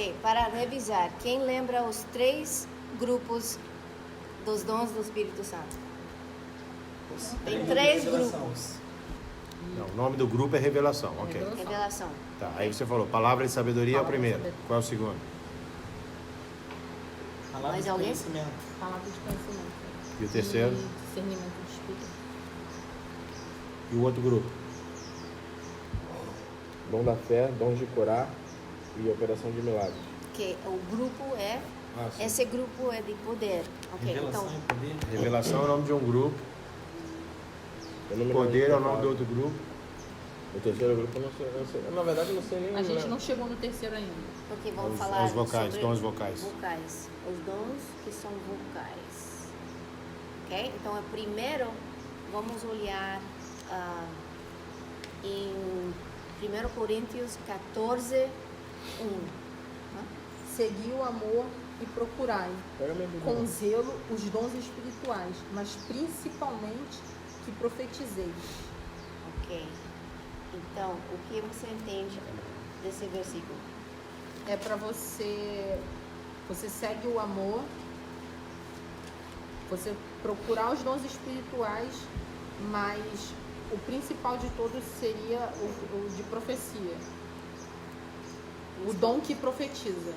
Ok, para revisar, quem lembra os 3 grupos dos dons do Espírito Santo? Tem 3 grupos. Não, o nome do grupo é revelação, ok. Revelação. Tá, aí você falou, palavra de sabedoria é o primeiro. Qual é o segundo? Palavra Mais de alguém? conhecimento. Palavra de conhecimento. E o terceiro? E discernimento do Espírito. E o outro grupo? Dom da fé, dons de curar e operação de milagres. Que o grupo é... Sim. Esse grupo é de poder. Ok, Revelação então... e poder. Revelação é o nome de um grupo. Eu não me Poder lembro é o de nome falar. do outro grupo. O terceiro grupo eu não sei. Na verdade, eu não sei nem. A gente não chegou no terceiro ainda. Porque vamos Os- falar os vocais, sobre dons vocais. vocais. Os dons que são vocais. Ok? Então, primeiro, vamos olhar em 1 Coríntios 14, 1. Segui o amor e procurai, Pega minha Bíblia. com zelo, os dons espirituais, mas principalmente que profetizeis. Ok. Então, o que você entende desse versículo? É para você segue o amor, você procurar os dons espirituais, mas o principal de todos seria o de profecia. O dom que profetiza.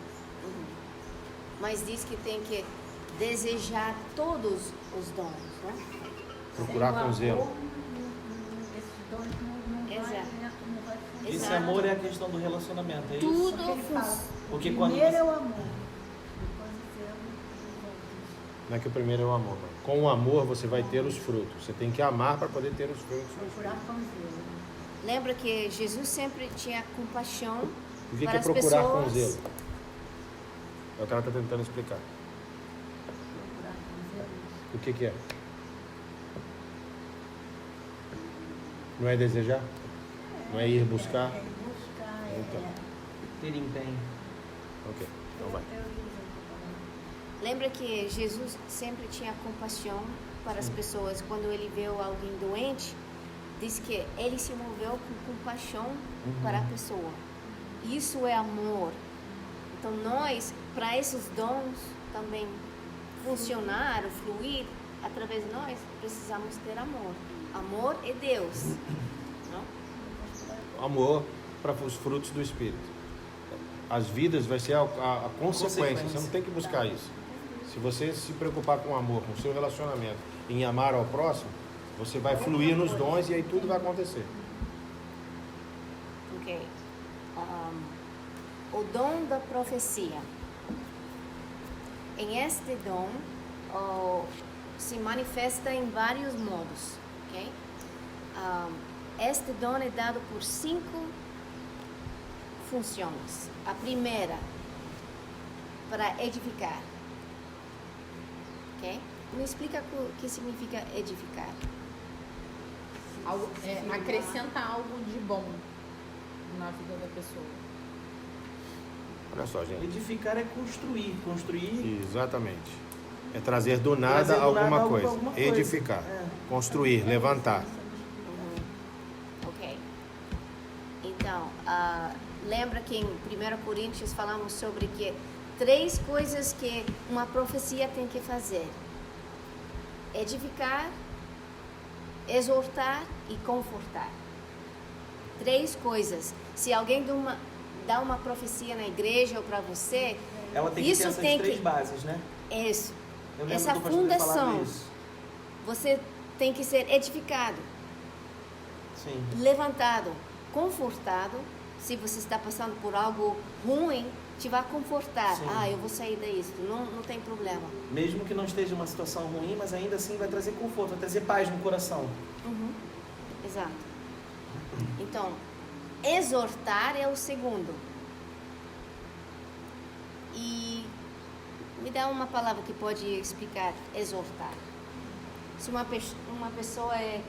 Mas diz que tem que desejar todos os dons, né? Procurar com zelo. Esses dons não Exato. vai funcionar. Esse Exato. amor é a questão do relacionamento, é isso? Tudo Porque ele fala, Porque o quando primeiro você- é o amor, depois o zelo e os outros. Não é que o primeiro é o amor, mas com o amor você vai ter os frutos. Você tem que amar para poder ter os frutos. Procurar com zelo. Lembra que Jesus sempre tinha compaixão O que para é as procurar pessoas. com zelo? É o que ela está tentando explicar. Procurar com zelo. O que é? Não é desejar? Não é ir buscar? É ir buscar, Então. ter empenho. Ok, então vai. Lembra que Jesus sempre tinha compaixão para as pessoas. Quando ele viu alguém doente, diz que ele se moveu com compaixão para a pessoa. Isso é amor. Então nós, para esses dons também funcionar, fluir através de nós, precisamos ter amor. Amor é Deus. Não? Amor para os frutos do Espírito. As vidas vai ser a consequência. Você não tem que buscar isso. Se você se preocupar com amor, com o seu relacionamento, em amar ao próximo, você vai fluir nos dons e aí tudo vai acontecer. Ok. O dom da profecia. Em este dom, se manifesta em vários modos. Ok? Este dom é dado por 5 funções. A primeira, para edificar. Ok? Me explica o que significa edificar. Acrescenta algo de bom na vida da pessoa. Olha só, gente. Edificar é construir. Exatamente. É trazer do nada Trazer do alguma nada coisa. alguma coisa. Edificar. É. Construir, levantar. Ok. Então, lembra que em 1 Coríntios falamos sobre que 3 coisas que uma profecia tem que fazer: edificar, exortar e confortar. 3 coisas. Se alguém dá uma profecia na igreja ou para você, Ela tem que isso ter essas tem 3 que bases, né? isso. Eu lembro Essa do pastor ter falado fundação, isso. você tem que ser edificado, Sim. levantado, confortado. Se você está passando por algo ruim, te vai confortar. Sim. Eu vou sair disso, não tem problema. Mesmo que não esteja uma situação ruim, mas ainda assim vai trazer conforto, vai trazer paz no coração. Exato. Então, exortar é o segundo. E me dá uma palavra que pode explicar exortar. Se uma pessoa é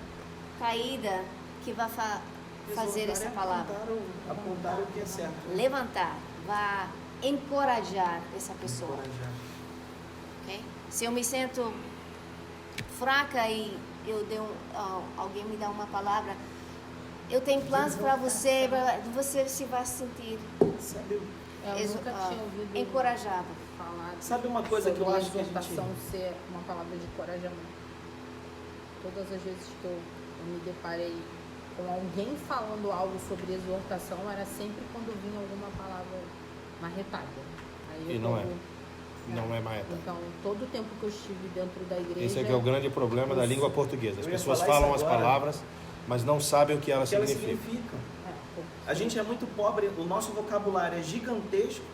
caída, que vai fazer Exortar essa é palavra? Apontar o que é certo. Levantar, vai encorajar essa pessoa. Encorajar. Ok? Se eu me sinto fraca e alguém me dá uma palavra, eu tenho planos para você, você se vai sentir. Eu nunca tinha ouvido encorajava. falar Sabe uma coisa que eu sobre acho que a gente... exortação ser uma palavra de encorajamento. Todas as vezes que eu me deparei com alguém falando algo sobre exortação, era sempre quando vinha alguma palavra marretada. Aí E não é. Não é mais. Então, todo o tempo que eu estive dentro da igreja... Esse aqui é o grande problema da língua portuguesa. As Eu ia pessoas falar falam isso as agora. palavras, mas não sabem o que elas que elas significam. significam. É, A gente é muito pobre, o nosso vocabulário é gigantesco,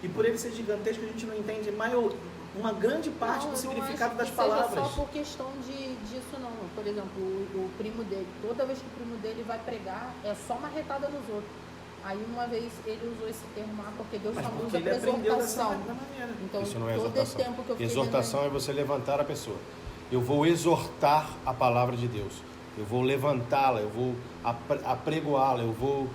e por ele ser gigantesco, a gente não entende uma grande parte Não, do eu não significado acho das que palavras. seja só por questão disso, não. Por exemplo, o primo dele, toda vez que o primo dele vai pregar, é só uma retada nos outros. Aí uma vez ele usou esse termo lá, porque Deus Mas só porque usa ele para aprendeu dessa exortação. maneira. Então, Isso não é todo esse exortação. tempo que eu fiquei Exortação é você levantar a pessoa. Eu vou exortar a palavra de Deus. Eu vou levantá-la, eu vou apregoá-la, eu vou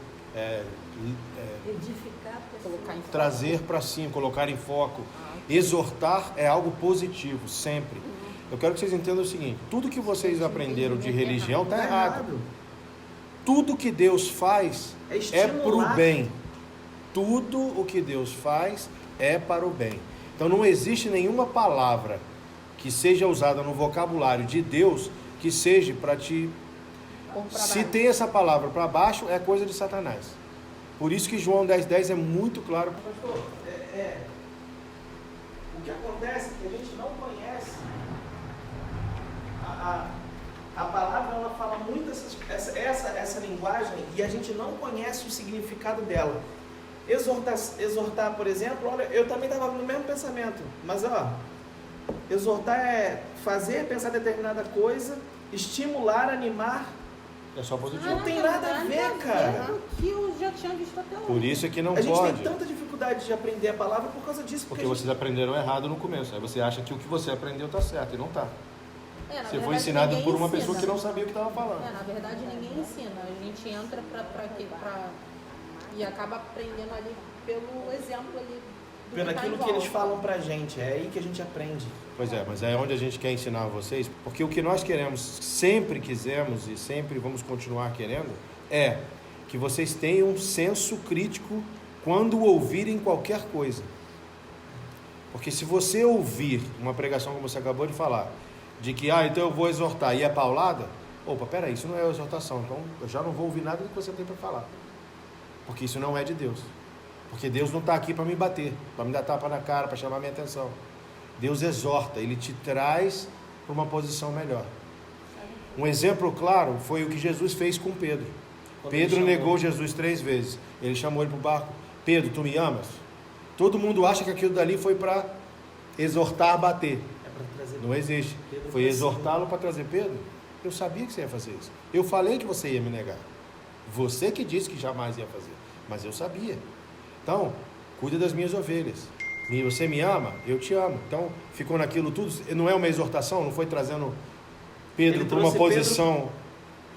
Edificar a pessoa. colocar em foco. trazer para cima, colocar em foco. Exortar é algo positivo, sempre. Eu quero que vocês entendam o seguinte: tudo que vocês aprenderam de religião está errado. Tudo que Deus faz É é para o estimular. bem. Tudo o que Deus faz é para o bem. Então não existe nenhuma palavra que seja usada no vocabulário de Deus que seja para te... Pôr pra Se baixo. tem essa palavra para baixo, é coisa de Satanás. Por isso que João 10,10 é muito claro. Pastor, o que acontece é que a gente não conhece a palavra, ela fala muito essa linguagem e a gente não conhece o significado dela. Exortar, por exemplo, olha, eu também estava no mesmo pensamento, mas exortar é fazer, pensar determinada coisa, estimular, animar. É só positivo. Não tem nada a ver, cara. com o que eu já tinha visto até hoje. Por isso é que não A gente pode. tem tanta dificuldade de aprender a palavra por causa disso. Porque a gente- vocês aprenderam errado no começo. Aí você acha que o que você aprendeu está certo e não está. Na Você foi verdade, ensinado ninguém por uma ensina. pessoa que não sabia o que estava falando. Na verdade, ninguém ensina. A gente entra e acaba aprendendo ali pelo exemplo ali. do Pelo que tá aquilo em que eles volta. falam pra gente, é aí que a gente aprende. Pois é, mas é onde a gente quer ensinar vocês, porque o que nós queremos, sempre quisemos e sempre vamos continuar querendo, é que vocês tenham um senso crítico quando ouvirem qualquer coisa. Porque se você ouvir uma pregação como você acabou de falar, de que, então eu vou exortar e é paulada, opa, peraí, isso não é exortação, então eu já não vou ouvir nada do que você tem para falar. Porque isso não é de Deus. Porque Deus não está aqui para me bater, para me dar tapa na cara, para chamar minha atenção. Deus exorta, Ele te traz para uma posição melhor. Um exemplo claro foi o que Jesus fez com Pedro. Quando Pedro ele chamou- negou Jesus 3 vezes. Ele chamou ele para o barco. Pedro, tu me amas? Todo mundo acha que aquilo dali foi para exortar, bater. É pra trazer. Não existe. Pedro Foi pra exortá-lo para trazer Pedro. Eu sabia que você ia fazer isso. Eu falei que você ia me negar. Você que disse que jamais ia fazer. Mas eu sabia. Então, cuida das minhas ovelhas. Você me ama? Eu te amo. Então, ficou naquilo tudo. Não é uma exortação? Não foi trazendo Pedro Ele para uma trouxe posição.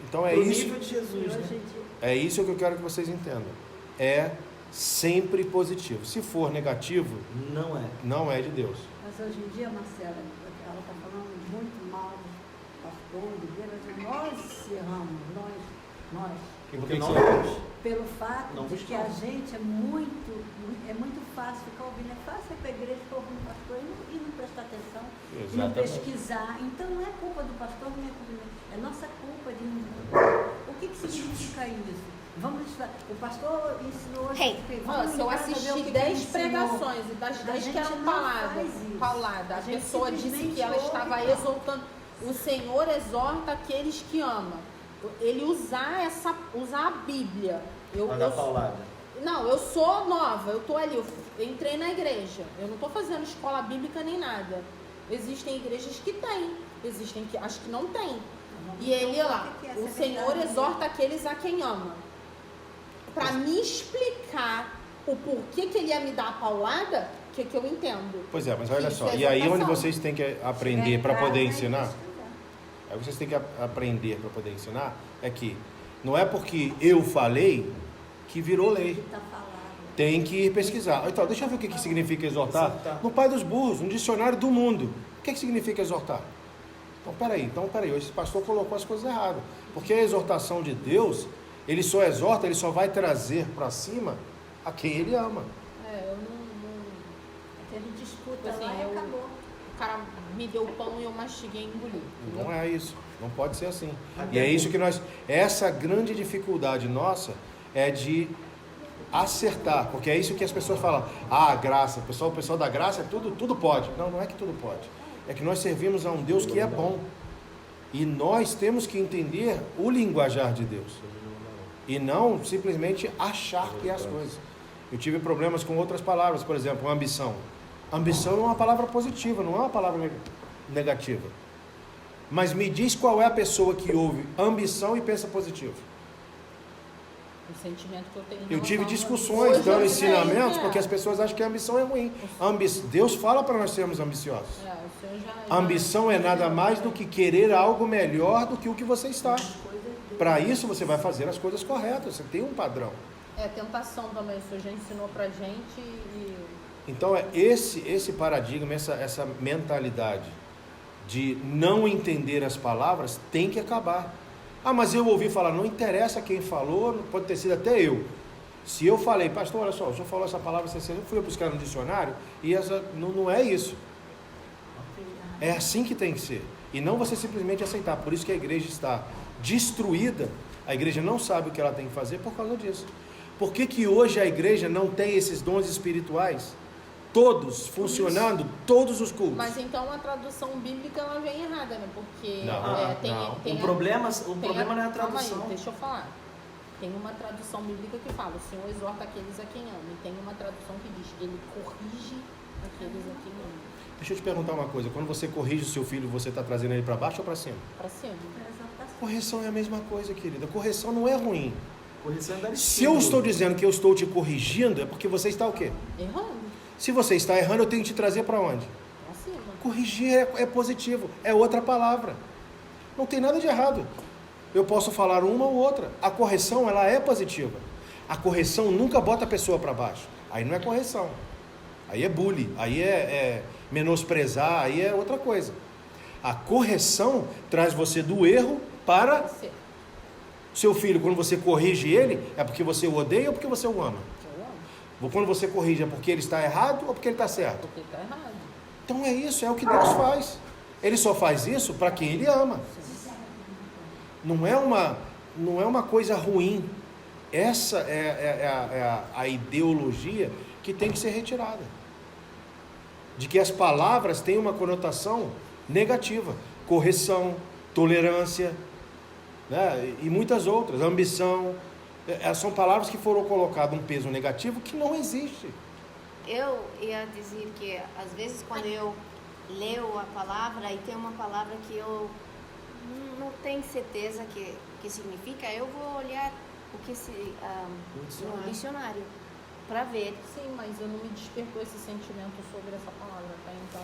Então é Pro isso. nível de Jesus, E né? hoje em dia, É isso que eu quero que vocês entendam. É sempre positivo. Se for negativo, Não é. não é de Deus. mas hoje em dia, Marcela, ela está falando muito mal do pastor, de igreja, nós erramos, nós. Porque que não você- vemos. Pelo fato Não de que a buscamos. gente é muito fácil ficar ouvindo, é fácil ir para a igreja, ficar ouvindo o pastor e não prestar atenção, e não Exatamente. pesquisar. Então não é culpa do pastor, não é culpa do... É nossa culpa de não... O que significa isso? Vamos estudar. O pastor ensinou hoje. Hey, que- Olha, vamos se eu ligar pra ver o assisti que 10 ele ensinou. pregações e das 10 que gente eram não faz isso. paulada, a gente pessoa disse simplesmente que ela ouve estava e fala. exaltando. O Senhor exorta aqueles que amam. Ele usar a Bíblia. Mandar paulada. Não, eu sou nova, eu tô ali, eu entrei na igreja. Eu não tô fazendo escola bíblica nem nada. Existem igrejas que têm, existem que acho que não tem. E ele lá, O que é o essa Senhor verdade? exorta aqueles a quem ama. Para me explicar o porquê que ele ia me dar a paulada, que eu entendo. Pois é, mas olha Isso só. é E aí onde exortação. vocês têm que aprender Chegar em para casa poder e ensinar? pesquisar. Aí vocês têm que aprender para poder ensinar é que não é porque eu falei que virou lei. Tá falado. Tem que ir pesquisar. Então, deixa eu ver o que significa exortar. Exortar. No Pai dos Burros, no dicionário do mundo. O que significa exortar? Então, peraí, esse pastor colocou as coisas erradas. Porque a exortação de Deus, ele só exorta, ele só vai trazer para cima a quem ele ama. Eu não Aquele disputa assim, lá e acabou. o cara me deu pão e eu mastiguei e engoli. Não é isso. Não pode ser assim. Até E é isso que nós... Essa grande dificuldade nossa é de acertar. Porque é isso que as pessoas falam. Ah, graça. O pessoal da graça é tudo pode. Não, não é que tudo pode. É que nós servimos a um Deus que é bom. E nós temos que entender o linguajar de Deus. E não simplesmente achar que é as coisas. Eu tive problemas com outras palavras. Por exemplo, ambição. Ambição é uma palavra positiva, não é uma palavra negativa. Mas me diz qual é a pessoa que ouve ambição e pensa positivo. O sentimento que eu tenho. Eu tive Hoje discussões, eu dando sei, ensinamentos, né? porque as pessoas acham que a ambição é ruim. Deus fala para nós sermos ambiciosos. O senhor já... Ambição é nada mais do que querer algo melhor do que o que você está. Para isso você vai fazer as coisas corretas, você tem um padrão. É tentação também, o senhor já ensinou pra gente e... Então é esse paradigma, essa mentalidade de não entender as palavras tem que acabar. Ah, mas eu ouvi falar, não interessa quem falou, pode ter sido até eu. Se eu falei, pastor, olha só, o senhor falou essa palavra, eu fui buscar no dicionário e essa não é isso. É assim que tem que ser. E não você simplesmente aceitar. Por isso que a igreja está destruída. A igreja não sabe o que ela tem que fazer por causa disso. Por que hoje a igreja não tem esses dons espirituais? Todos funcionando, todos os cultos. Mas então a tradução bíblica ela vem errada, né? Porque Não, tem O problema não é a Calma tradução. aí, deixa eu falar. Tem uma tradução bíblica que fala, o Senhor exorta aqueles a quem ama. E tem uma tradução que diz, ele corrige aqueles a quem ama. Deixa eu te perguntar uma coisa. Quando você corrige o seu filho, você está trazendo ele para baixo ou para cima? Pra cima. Correção é a mesma coisa, querida. Correção não é ruim. Correção é dar Se eu estou dizendo que eu estou te corrigindo, é porque você está o quê? Errando. Se você está errando, eu tenho que te trazer para onde? Pra cima. Corrigir é positivo, é outra palavra. Não tem nada de errado. Eu posso falar uma ou outra. A correção, ela é positiva. A correção nunca bota a pessoa para baixo. Aí não é correção. Aí é bullying, aí é menosprezar, aí é outra coisa. A correção traz você do erro para Você. seu filho. Quando você corrige ele, é porque você o odeia ou porque você o ama? Eu amo. Quando você corrige, é porque ele está errado ou porque ele está certo? Porque tá errado. Então é isso, é o que Deus faz. Ele só faz isso para quem ele ama. Não é uma coisa ruim. Essa é a ideologia que tem que ser retirada. De que as palavras têm uma conotação negativa. Correção, tolerância, né? E muitas outras. Ambição. São palavras que foram colocadas um peso negativo que não existe. Eu ia dizer que às vezes quando eu leio a palavra e tem uma palavra que eu não tenho certeza que significa, eu vou olhar o que no dicionário para ver. Sim, mas eu não me despertou esse sentimento sobre essa palavra, tá? Então,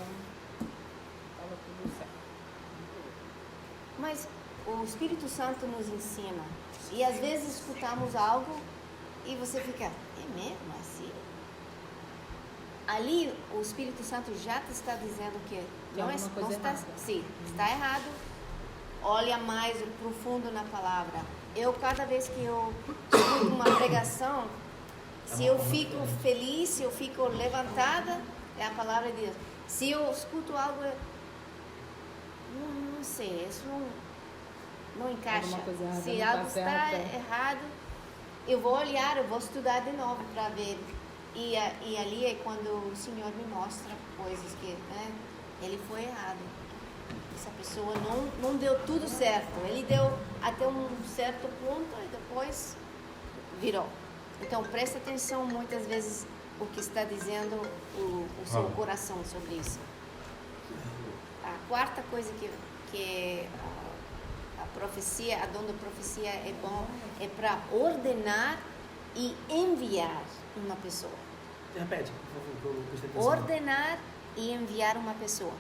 estava tudo certo. Mas o Espírito Santo nos ensina. E às vezes escutamos algo e você fica, é mesmo assim? Ali o Espírito Santo já te está dizendo que não está, sim, está errado. Olha mais profundo na palavra. Cada vez que eu escuto uma pregação, se eu fico feliz, se eu fico levantada, é a palavra de Deus. Se eu escuto algo, não sei, isso não encaixa. Se algo está errado, eu vou olhar, eu vou estudar de novo para ver. E ali é quando o Senhor me mostra coisas que ele foi errado. Essa pessoa não deu tudo certo. Ele deu até um certo ponto e depois virou. Então presta atenção muitas vezes o que está dizendo o seu coração sobre isso. A quarta coisa que a profecia, a dom da profecia é bom, é para ordenar e enviar uma pessoa. Repete, por favor, preste atenção. Ordenar e enviar uma pessoa.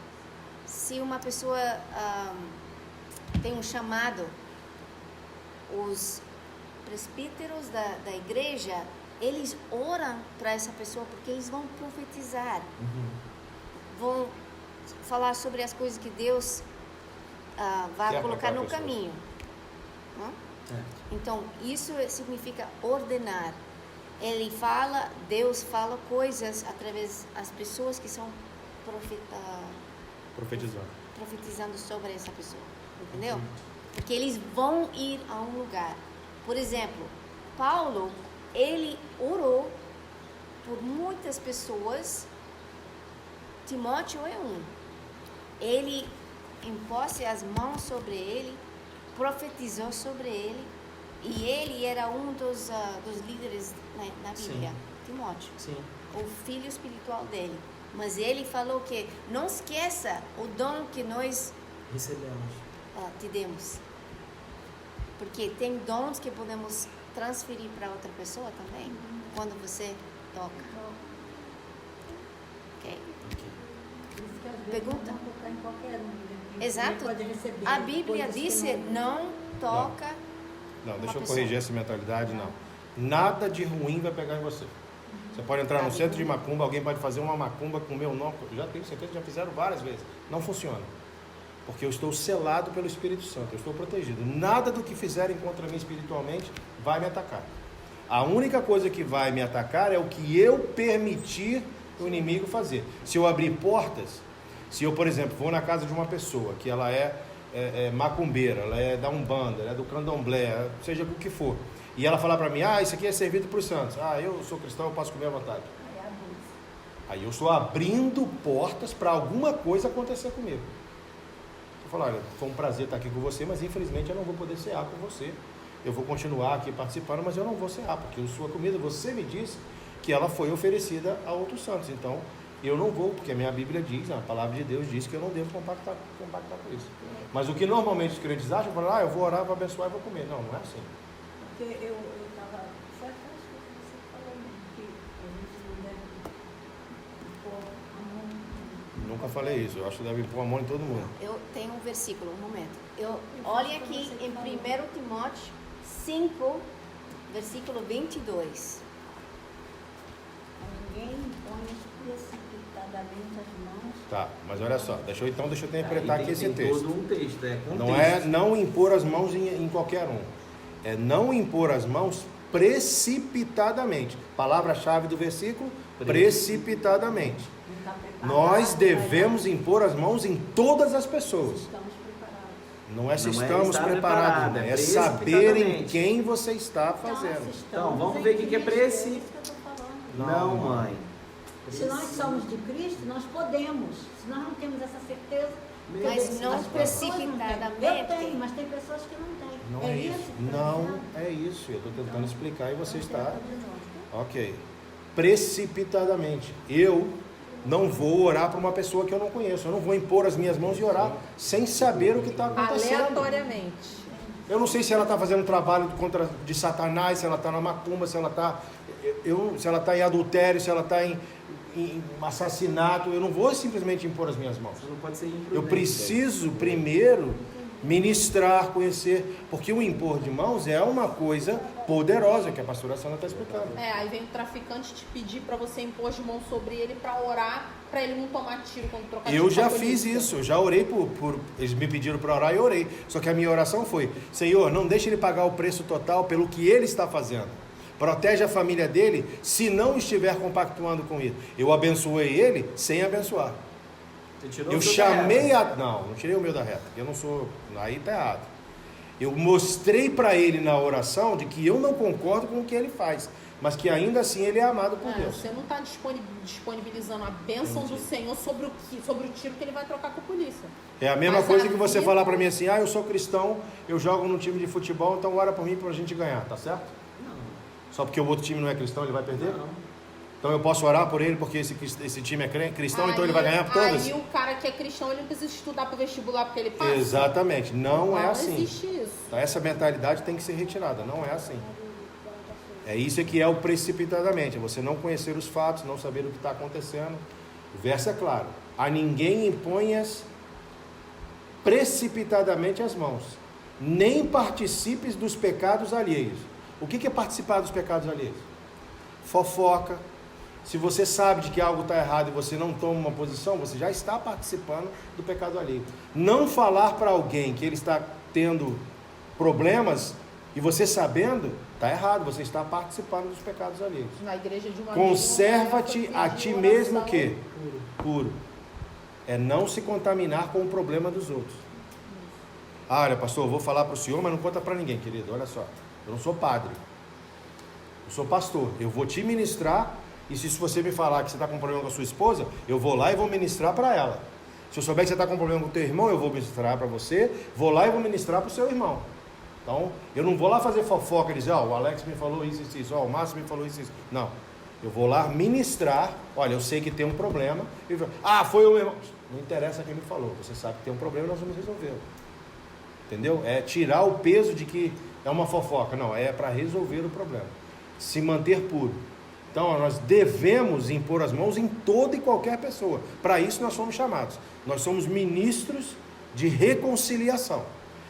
Se uma pessoa tem um chamado, os presbíteros da igreja, eles oram para essa pessoa porque eles vão profetizar. Vão falar sobre as coisas que Deus vai colocar no caminho. Então, isso significa ordenar. Deus fala coisas através das pessoas que são profetizando sobre essa pessoa, entendeu? Porque eles vão ir a um lugar. Por exemplo, Paulo, ele orou por muitas pessoas. Timóteo é um. Ele impôs as mãos sobre ele, profetizou sobre ele, e ele era um dos líderes na Bíblia. Sim. Timóteo, Sim. o filho espiritual dele. Mas ele falou que não esqueça o dom que nós Recebemos. te demos. Porque tem dons que podemos transferir para outra pessoa também, quando você toca. Ok? Por isso que às vezes Pergunta? não tocar em qualquer um, né? Exato. Pode receber A Bíblia coisas que diz não toca. Não, deixa eu pessoa. corrigir essa mentalidade, não. Nada de ruim vai pegar em você. Você pode entrar no centro de macumba, alguém pode fazer uma macumba com o meu nome. Eu já tenho certeza, já fizeram várias vezes. Não funciona. Porque eu estou selado pelo Espírito Santo, eu estou protegido. Nada do que fizerem contra mim espiritualmente vai me atacar. A única coisa que vai me atacar é o que eu permitir o inimigo fazer. Se eu abrir portas, se eu, por exemplo, vou na casa de uma pessoa que ela é macumbeira, ela é da Umbanda, ela é do Candomblé, seja o que for, e ela falar para mim, isso aqui é servido para os santos, eu sou cristão, eu posso comer à vontade. Aí eu estou abrindo portas para alguma coisa acontecer comigo. Eu falo, olha, foi um prazer estar aqui com você, mas infelizmente eu não vou poder cear com você. Eu vou continuar aqui participando, mas eu não vou cear, porque a sua comida, você me disse que ela foi oferecida a outros santos. Então, eu não vou, porque a minha Bíblia diz, a palavra de Deus diz que eu não devo compactar com isso. Mas o que normalmente os crentes acham, falam, eu vou orar, vou abençoar e vou comer. Não, não é assim. Porque eu estava. Foi até acho que você falou mesmo, que a gente não deve pôr a mão. Nunca falei isso, eu acho que deve pôr a mão em todo mundo. Eu tenho um versículo, um momento. Olhem aqui em 1 Timóteo 5, versículo 22. Ninguém põe precipitadamente as mãos. Tá, mas olha só, deixa eu interpretar aqui esse Tem texto. todo um texto, Não é não impor as mãos em qualquer um. É não impor as mãos precipitadamente. Palavra-chave do versículo, precipitadamente. Não está preparado. Nós devemos impor as mãos em todas as pessoas. Estamos preparados. Não é se Não é estamos estar preparados, preparado, é é saber em precipitadamente. quem você está fazendo. Então, vamos ver o que é Cristo, é isso que eu estou falando. Não, mãe. Se nós somos de Cristo, nós podemos. Se nós não temos essa certeza, Mas não as pessoas não têm. precipitadamente. Eu tenho, mas tem pessoas que não têm. Não é isso. que tá Não dizendo? é isso. Eu estou tentando explicar e você está. Então, Ok. Precipitadamente. Eu não vou orar para uma pessoa que eu não conheço. Eu não vou impor as minhas mãos e orar sem saber o que está acontecendo. Aleatoriamente. Eu não sei se ela está fazendo trabalho de Satanás, se ela está na macumba, se ela está em adultério, se ela está em assassinato. Eu não vou simplesmente impor as minhas mãos. Você não pode ser imprudente. Eu preciso primeiro ministrar, conhecer, porque o impor de mãos é uma coisa poderosa que a pastora Sandra está explicando. Aí vem o traficante te pedir pra você impor as mãos sobre ele pra orar, pra ele não tomar tiro quando trocar tiro Eu com já a fiz polícia. isso, eu já orei eles me pediram para orar e eu orei. Só que a minha oração foi: Senhor, não deixe ele pagar o preço total pelo que ele está fazendo. Protege a família dele se não estiver compactuando com isso. Eu abençoei ele sem abençoar. Você tirou Eu o seu chamei terreno. não tirei o meu da reta, eu não sou, aí tá errado. Eu mostrei para ele na oração de que eu não concordo com o que ele faz, mas que ainda assim ele é amado por Deus. Você não está disponibilizando a bênção do Senhor sobre o tiro que ele vai trocar com a polícia. É a mesma Mas coisa a que você vida- falar para mim assim: eu sou cristão, eu jogo num time de futebol, então ora por mim para a gente ganhar, tá certo? Não, Só porque o outro time não é cristão, ele vai perder? não. Então eu posso orar por ele porque esse time é cristão, então ele vai ganhar por todas? Aí o cara que é cristão, ele não precisa estudar para o vestibular porque ele passa. Exatamente, não é assim. Não existe isso. Então, essa mentalidade tem que ser retirada, não é assim. É isso que é o precipitadamente, é você não conhecer os fatos, não saber o que está acontecendo. O verso é claro: a ninguém imponhas precipitadamente as mãos, nem participes dos pecados alheios. O que é participar dos pecados alheios? Fofoca. Se você sabe de que algo está errado e você não toma uma posição, você já está participando do pecado alheio. Não falar para alguém que ele está tendo problemas e você sabendo, Está errado, você está participando dos pecados alheios. Na igreja de uma Conserva-te a ti mesmo o quê? Puro. Puro. É não se contaminar com o problema dos outros. Ah, olha, pastor, eu vou falar para o senhor, mas não conta para ninguém, querido. Olha só, eu não sou padre. Eu sou pastor. Eu vou te ministrar, e se você me falar que você está com problema com a sua esposa, eu vou lá e vou ministrar para ela. Se eu souber que você está com problema com o teu irmão, eu vou ministrar para você, vou lá e vou ministrar para o seu irmão. Então, eu não vou lá fazer fofoca e dizer, ó, o Alex me falou isso, isso, isso, ó, o Márcio me falou isso, isso. Não. Eu vou lá ministrar, olha, eu sei que tem um problema. E foi o meu irmão. Não interessa quem me falou, você sabe que tem um problema e nós vamos resolver. Entendeu? É tirar o peso de que é uma fofoca. Não, é para resolver o problema. Se manter puro. Então, nós devemos impor as mãos em toda e qualquer pessoa. Para isso nós somos chamados. Nós somos ministros de reconciliação.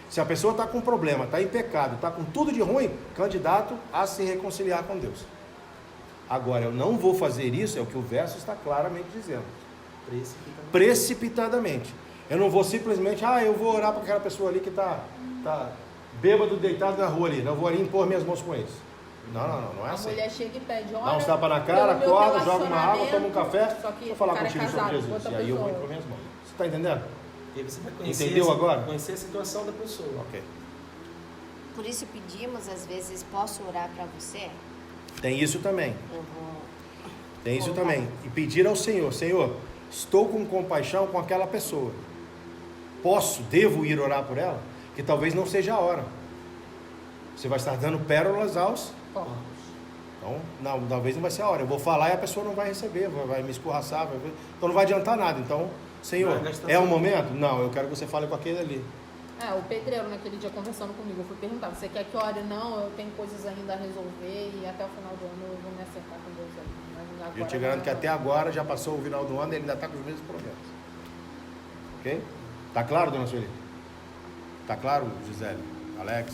Se a pessoa está com problema, está em pecado, está com tudo de ruim, candidato a se reconciliar com Deus. Agora, eu não vou fazer isso, é o que o verso está claramente dizendo. Precipitadamente. Eu não vou simplesmente, eu vou orar para aquela pessoa ali que está bêbado, deitado na rua ali. Não vou ali impor minhas mãos com eles. Não é assim. A mulher chega e pede, olha, dá uns tapas na cara, acorda, joga uma água, toma um café, só que vou falar o cara contigo é casado, sobre Jesus. E aí eu vou impor minhas mãos. Você está entendendo? E aí você vai conhecer, Entendeu agora? Conhecer a situação da pessoa. Ok. Por isso pedimos, às vezes, posso orar para você? Tem isso também. Eu vou... Tem isso também. E pedir ao Senhor, Senhor, estou com compaixão com aquela pessoa. Devo ir orar por ela? Que talvez não seja a hora. Você vai estar dando pérolas aos... Então, talvez não vai ser a hora. Eu vou falar e a pessoa não vai receber, vai me escorraçar, então não vai adiantar nada. Então, Senhor, é o momento? Não, eu quero que você fale com aquele ali. O pedreiro naquele dia conversando comigo, eu fui perguntar, você quer que ore? Não, eu tenho coisas ainda a resolver e até o final do ano eu vou me acertar com Deus aí. Eu te garanto que até agora já passou o final do ano e ele ainda está com os mesmos problemas. Ok? Tá claro, dona Sueli? Tá claro, Gisele? Alex?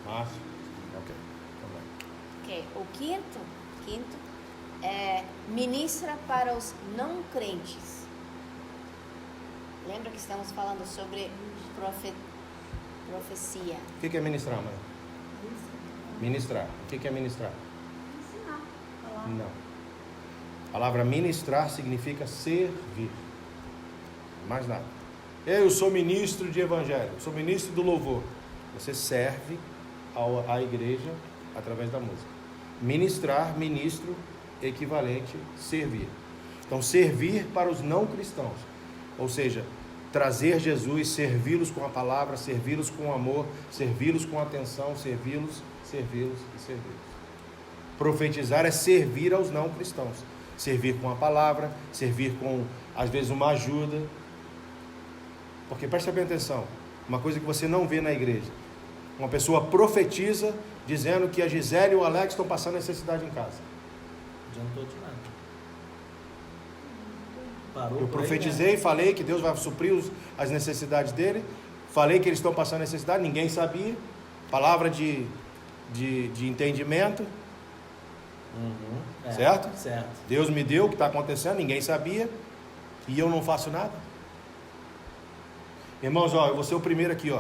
Márcio? Ok. Ok. O quinto é ministra para os não crentes. Lembra que estamos falando sobre profecia. O que é ministrar, mãe? Ministrar. O que é ministrar? Ensinar. Falar. Não. A palavra ministrar significa servir. Mais nada. Eu sou ministro de evangelho, sou ministro do louvor. Você serve à igreja através da música. Ministrar, ministro, equivalente, servir. Então, servir para os não cristãos. Ou seja, trazer Jesus, servi-los com a palavra, servi-los com amor, servi-los com atenção, servi-los e servi-los. Profetizar é servir aos não cristãos. Servir com a palavra, servir com, às vezes, uma ajuda. Porque preste bem atenção, uma coisa que você não vê na igreja. Uma pessoa profetiza dizendo que a Gisele e o Alex estão passando necessidade em casa. Não adiantou de nada. Parou Eu por aí, profetizei, né? falei que Deus vai suprir as necessidades dele. Falei que eles estão passando necessidade, ninguém sabia. Palavra de entendimento. Certo? Certo. Deus me deu o que está acontecendo, ninguém sabia. E eu não faço nada. Irmãos, eu vou ser o primeiro aqui,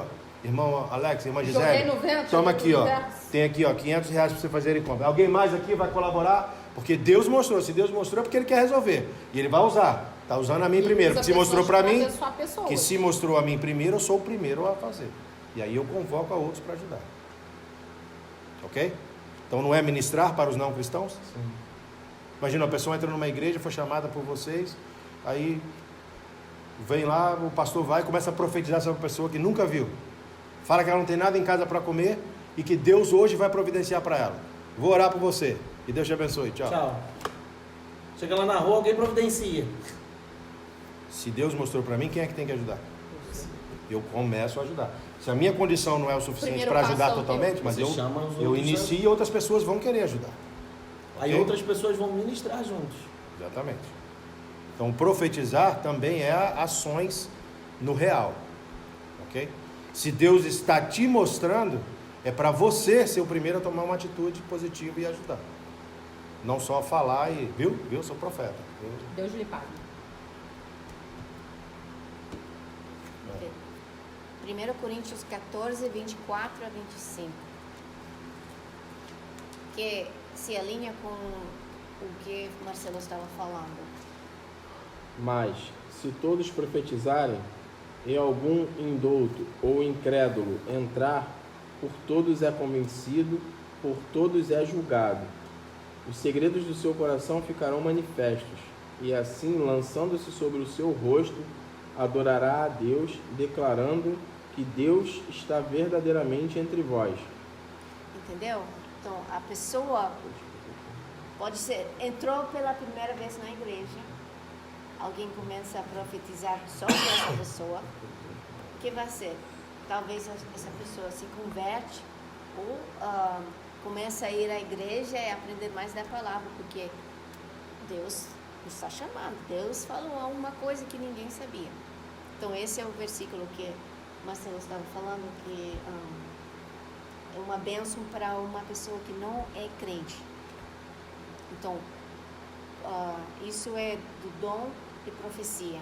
Irmão Alex, irmã Joguei Gisele. no vento, Toma joguei aqui, no verso. Tem aqui, R$500 para você fazerem compra. Alguém mais aqui vai colaborar? Porque Deus mostrou. Se Deus mostrou, é porque Ele quer resolver. E Ele vai usar. Está usando a mim primeiro. Porque se mostrou para mim, que se mostrou a mim primeiro, eu sou o primeiro a fazer. E aí eu convoco a outros para ajudar. Ok? Então não é ministrar para os não cristãos? Sim. Imagina, a pessoa entra numa igreja, foi chamada por vocês, aí vem lá, o pastor vai e começa a profetizar sobre uma pessoa que nunca viu. Fala que ela não tem nada em casa para comer e que Deus hoje vai providenciar para ela. Vou orar por você. E Deus te abençoe. Tchau. Tchau. Chega lá na rua, alguém providencia. Se Deus mostrou para mim, quem é que tem que ajudar? Eu começo a ajudar. Se a minha condição não é o suficiente Primeiro para ajudar passo é o totalmente, teu. mas Você chama os eu outros, inicio e outras pessoas vão querer ajudar. Aí Ok? outras pessoas vão ministrar juntos. Exatamente. Então, profetizar também é ações no real. Ok? Se Deus está te mostrando, é para você ser o primeiro a tomar uma atitude positiva e ajudar. Não só falar e... Viu? Eu sou profeta. Deus lhe pague. 1 Coríntios 14, 24 a 25. porque se alinha com o que Marcelo estava falando. Mas, se todos profetizarem, e algum indouto ou incrédulo entrar, por todos é convencido, por todos é julgado. Os segredos do seu coração ficarão manifestos, e assim, lançando-se sobre o seu rosto, adorará a Deus, declarando que Deus está verdadeiramente entre vós. Entendeu? Então, a pessoa pode ser, entrou pela primeira vez na igreja, alguém começa a profetizar sobre essa pessoa, o que vai ser? Talvez essa pessoa se converte ou começa a ir à igreja e aprender mais da palavra, porque Deus está chamando, Deus falou alguma coisa que ninguém sabia. Então, esse é o versículo que Marcelo estava falando, que é uma bênção para uma pessoa que não é crente. Então, isso é do dom de profecia.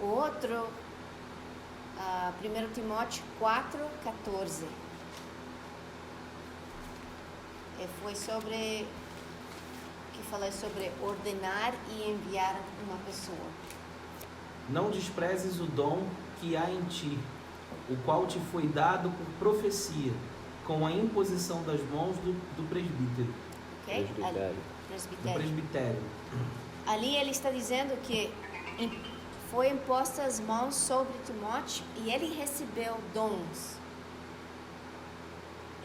O outro, 1 Timóteo 4:14. Foi sobre, que falei sobre ordenar e enviar uma pessoa. Não desprezes o dom que há em ti, o qual te foi dado por profecia, com a imposição das mãos do presbítero. Okay? Presbitério. Do presbitério. Ali ele está dizendo que foi imposta as mãos sobre Timóteo e ele recebeu dons.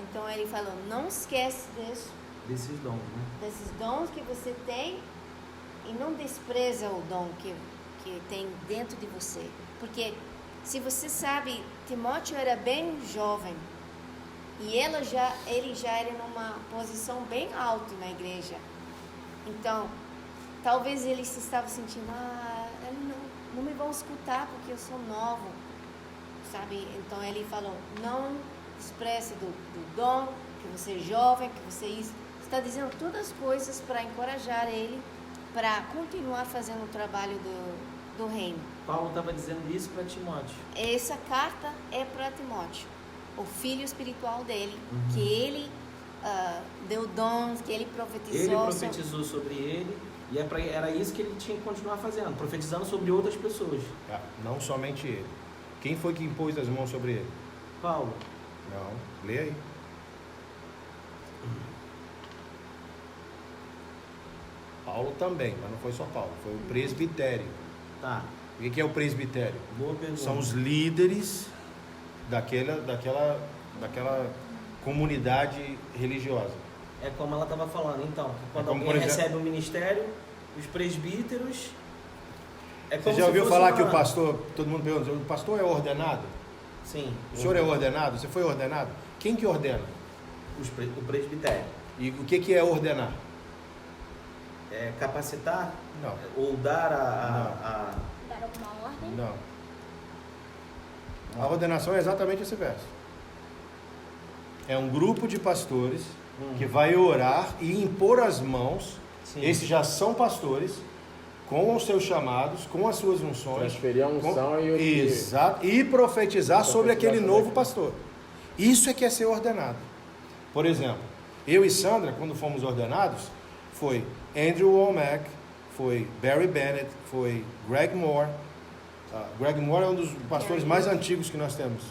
Então ele falou, não esquece disso, Desses dons, né? desses dons que você tem, e não despreza o dom que tem dentro de você. Porque se você sabe, Timóteo era bem jovem e ele já era numa posição bem alta na igreja. Então, talvez ele se estava sentindo, não me vão escutar porque eu sou novo, sabe? Então ele falou, não despreze do dom, que você é jovem, que você está dizendo todas as coisas para encorajar ele, para continuar fazendo o trabalho do reino. Paulo estava dizendo isso para Timóteo. Essa carta é para Timóteo, o filho espiritual dele, que ele deu dons, que ele profetizou. Ele profetizou sobre ele e era isso que ele tinha que continuar fazendo, profetizando sobre outras pessoas. Não somente ele. Quem foi que impôs as mãos sobre ele? Paulo. Não, lê aí. Paulo também, mas não foi só Paulo, foi o presbitério. Tá. O que é o presbitério? Boa pergunta. São os líderes daquela comunidade religiosa. É como ela estava falando, então, que quando como, alguém por exemplo, recebe um ministério, os presbíteros... Você já ouviu falar que o pastor, todo mundo pergunta, o pastor é ordenado? Sim. O senhor é ordenado? Você foi ordenado? Quem que ordena? O presbitério. E o que é ordenar? É capacitar? Não. Ou dar Dar alguma ordem? Não. A ordenação é exatamente esse verso. É um grupo de pastores que vai orar e impor as mãos. Sim. Esses já são pastores, com os seus chamados, com as suas unções. Transferir a unção Exato. E profetizar sobre aquele novo pastor. Isso é que é ser ordenado. Por exemplo, eu e Sandra, quando fomos ordenados, foi Andrew Womack, foi Barry Bennett, foi Greg Moore. Greg Moore é um dos pastores mais antigos que nós temos.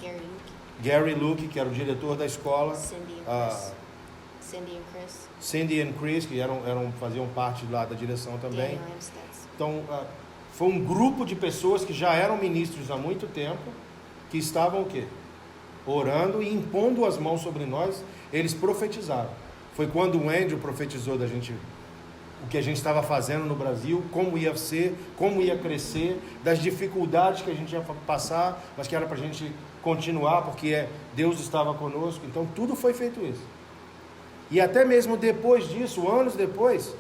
Gary Luke, que era o diretor da escola. Cindy e Chris, que faziam parte lá da direção também. Então, foi um grupo de pessoas que já eram ministros há muito tempo, que estavam o quê? Orando e impondo as mãos sobre nós. Eles profetizaram. Foi quando o Andrew profetizou da gente, o que a gente estava fazendo no Brasil, como ia ser, como ia crescer, das dificuldades que a gente ia passar, mas que era para a gente continuar, porque Deus estava conosco. Então, tudo foi feito isso. E até mesmo depois disso, anos depois,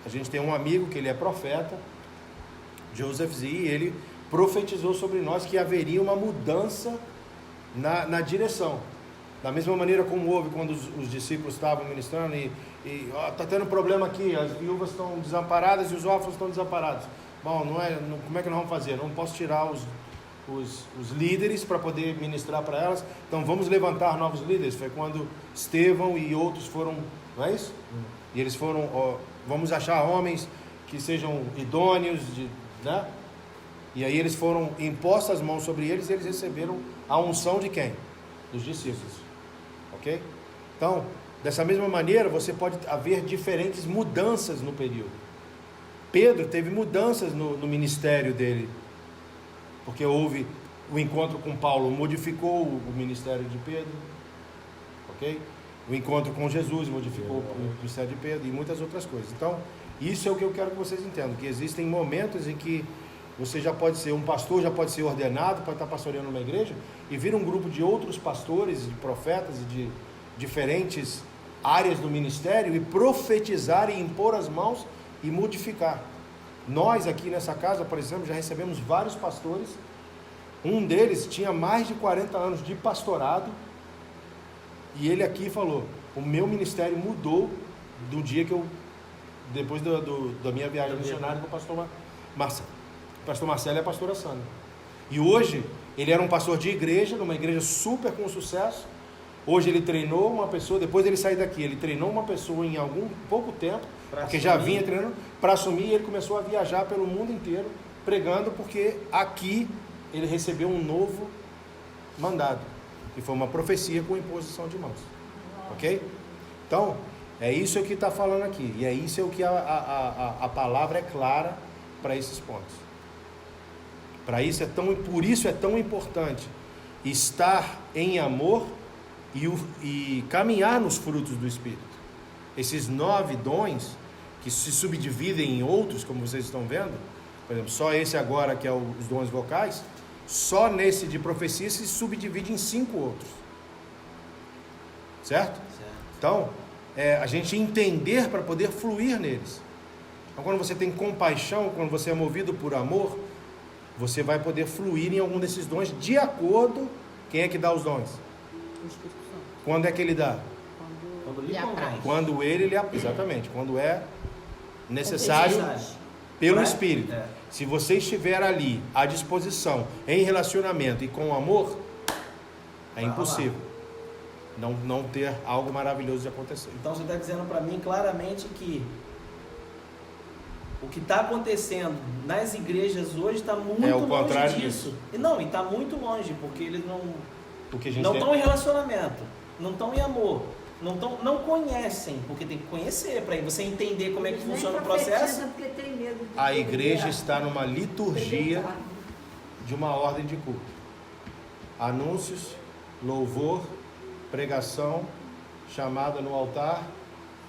a gente tem um amigo que ele é profeta, Joseph Z, e ele profetizou sobre nós que haveria uma mudança na direção. Da mesma maneira como houve quando os discípulos estavam ministrando e está tendo problema aqui, as viúvas estão desamparadas e os órfãos estão desamparados. Bom, como é que nós vamos fazer? Não posso tirar os líderes para poder ministrar para elas. Então vamos levantar novos líderes. Foi quando Estevão e outros foram, não é isso? E eles foram, vamos achar homens que sejam idôneos, né? E aí eles foram impostas as mãos sobre eles e eles receberam a unção de quem? Dos discípulos. Ok? Então, dessa mesma maneira, você pode haver diferentes mudanças no período. Pedro teve mudanças no ministério dele, porque houve o encontro com Paulo, modificou o ministério de Pedro, ok? O encontro com Jesus modificou o ministério de Pedro e muitas outras coisas. Então, isso é o que eu quero que vocês entendam, que existem momentos em que você já pode ser um pastor, já pode ser ordenado para estar pastoreando uma igreja e vir um grupo de outros pastores, de profetas e de diferentes áreas do ministério e profetizar e impor as mãos e modificar. Nós aqui nessa casa, por exemplo, já recebemos vários pastores. Um deles tinha mais de 40 anos de pastorado e ele aqui falou: o meu ministério mudou do dia que eu, depois da minha viagem missionária com o pastor Marcelo. O pastor Marcelo e a pastora Sandra. E hoje, ele era um pastor de igreja, numa igreja super com sucesso. Hoje ele treinou uma pessoa, depois dele sair daqui, ele treinou uma pessoa em algum pouco tempo, porque já vinha treinando, para assumir, e ele começou a viajar pelo mundo inteiro, pregando, porque aqui ele recebeu um novo mandado, que foi uma profecia com imposição de mãos. Ok? Então, é isso que está falando aqui, e é isso que a palavra é clara para esses pontos. Por isso é tão importante estar em amor e caminhar nos frutos do Espírito. Esses 9 dons, que se subdividem em outros, como vocês estão vendo, por exemplo, só esse agora que é os dons vocais, só nesse de profecia se subdivide em 5 outros. Certo? Então, a gente entender para poder fluir neles. Então, quando você tem compaixão, quando você é movido por amor, você vai poder fluir em algum desses dons de acordo. Quem é que dá os dons? O Espírito Santo. Quando é que ele dá? Quando lhe apraz. Quando exatamente, quando é necessário pelo Espírito. Se você estiver ali à disposição, em relacionamento e com amor, é impossível não ter algo maravilhoso de acontecer. Então você está dizendo para mim claramente que o que está acontecendo nas igrejas hoje está muito longe disso. E está muito longe, porque eles não estão em relacionamento, não estão em amor, não conhecem, porque tem que conhecer para você entender como é que funciona o processo. A igreja está numa liturgia de uma ordem de culto. Anúncios, louvor, pregação, chamada no altar,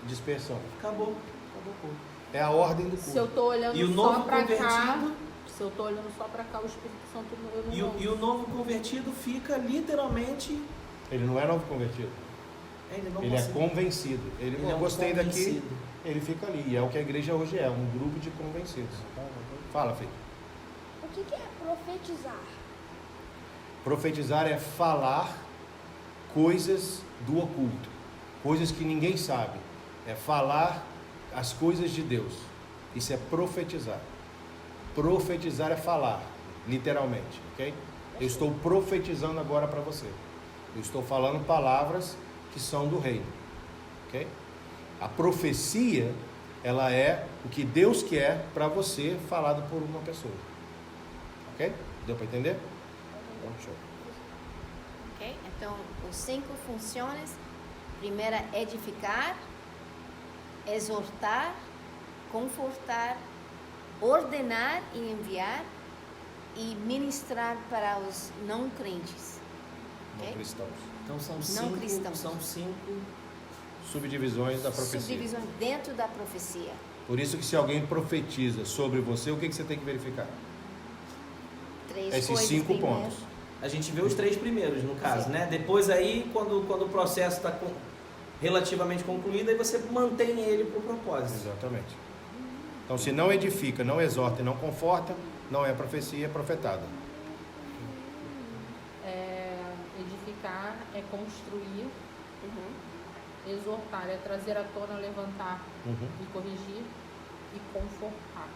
dispersão. Acabou o culto. É a ordem do culto. Se eu estou olhando e o só novo para cá, convertido, se eu estou olhando só para cá, o Espírito Santo eu não e o novo convertido fica literalmente. Ele não é novo convertido. Ele é convencido. Eu gostei daqui, ele fica ali. E é o que a igreja hoje é, um grupo de convencidos. Fala, filho. O que é profetizar? Profetizar é falar coisas do oculto, coisas que ninguém sabe. É falar as coisas de Deus. Isso é profetizar. Profetizar é falar, literalmente, ok? Eu estou profetizando agora para você. Eu estou falando palavras que são do reino, ok? A profecia, ela é o que Deus quer para você, falado por uma pessoa, ok? Deu para entender? Então, show. Ok? Então, os 5 funções: primeira, edificar, exortar, confortar, ordenar e enviar, e ministrar para os não crentes. Não cristãos. Então são Não cristãos. São 5 subdivisões da profecia. Subdivisões dentro da profecia. Por isso que se alguém profetiza sobre você, o que você tem que verificar? 3 Esses coisas 5 primeiro. pontos. A gente vê os 3 primeiros, no caso, Sim. né? Depois aí, quando o processo está relativamente concluído, aí você mantém ele para o propósito. Exatamente. Então, se não edifica, não exorta e não conforta, não é profecia, é profetada. Edificar é construir, exortar é trazer à tona, levantar e corrigir, e confortar.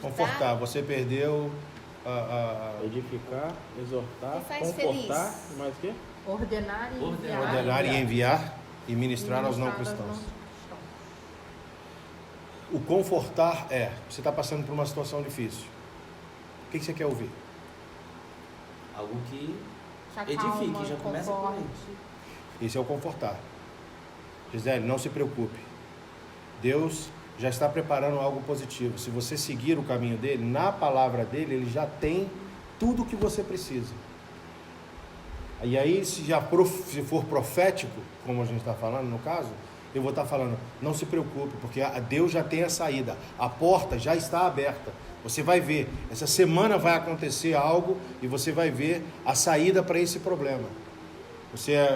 Confortar. Você perdeu edificar, exortar, Que faz confortar, feliz. e mais o quê? Ordenar e enviar. ordenar e enviar e ministrar aos não cristãos. O confortar você está passando por uma situação difícil. O que você quer ouvir? Algo que Te edifique, acalma, já começa por aí. conforte. Esse é o confortar. Gisele, não se preocupe. Deus já está preparando algo positivo. Se você seguir o caminho dele, na palavra dele, ele já tem tudo o que você precisa. E aí, se for profético, como a gente está falando no caso, eu vou estar falando, não se preocupe, porque Deus já tem a saída. A porta já está aberta. Você vai ver, essa semana vai acontecer algo e você vai ver a saída para esse problema.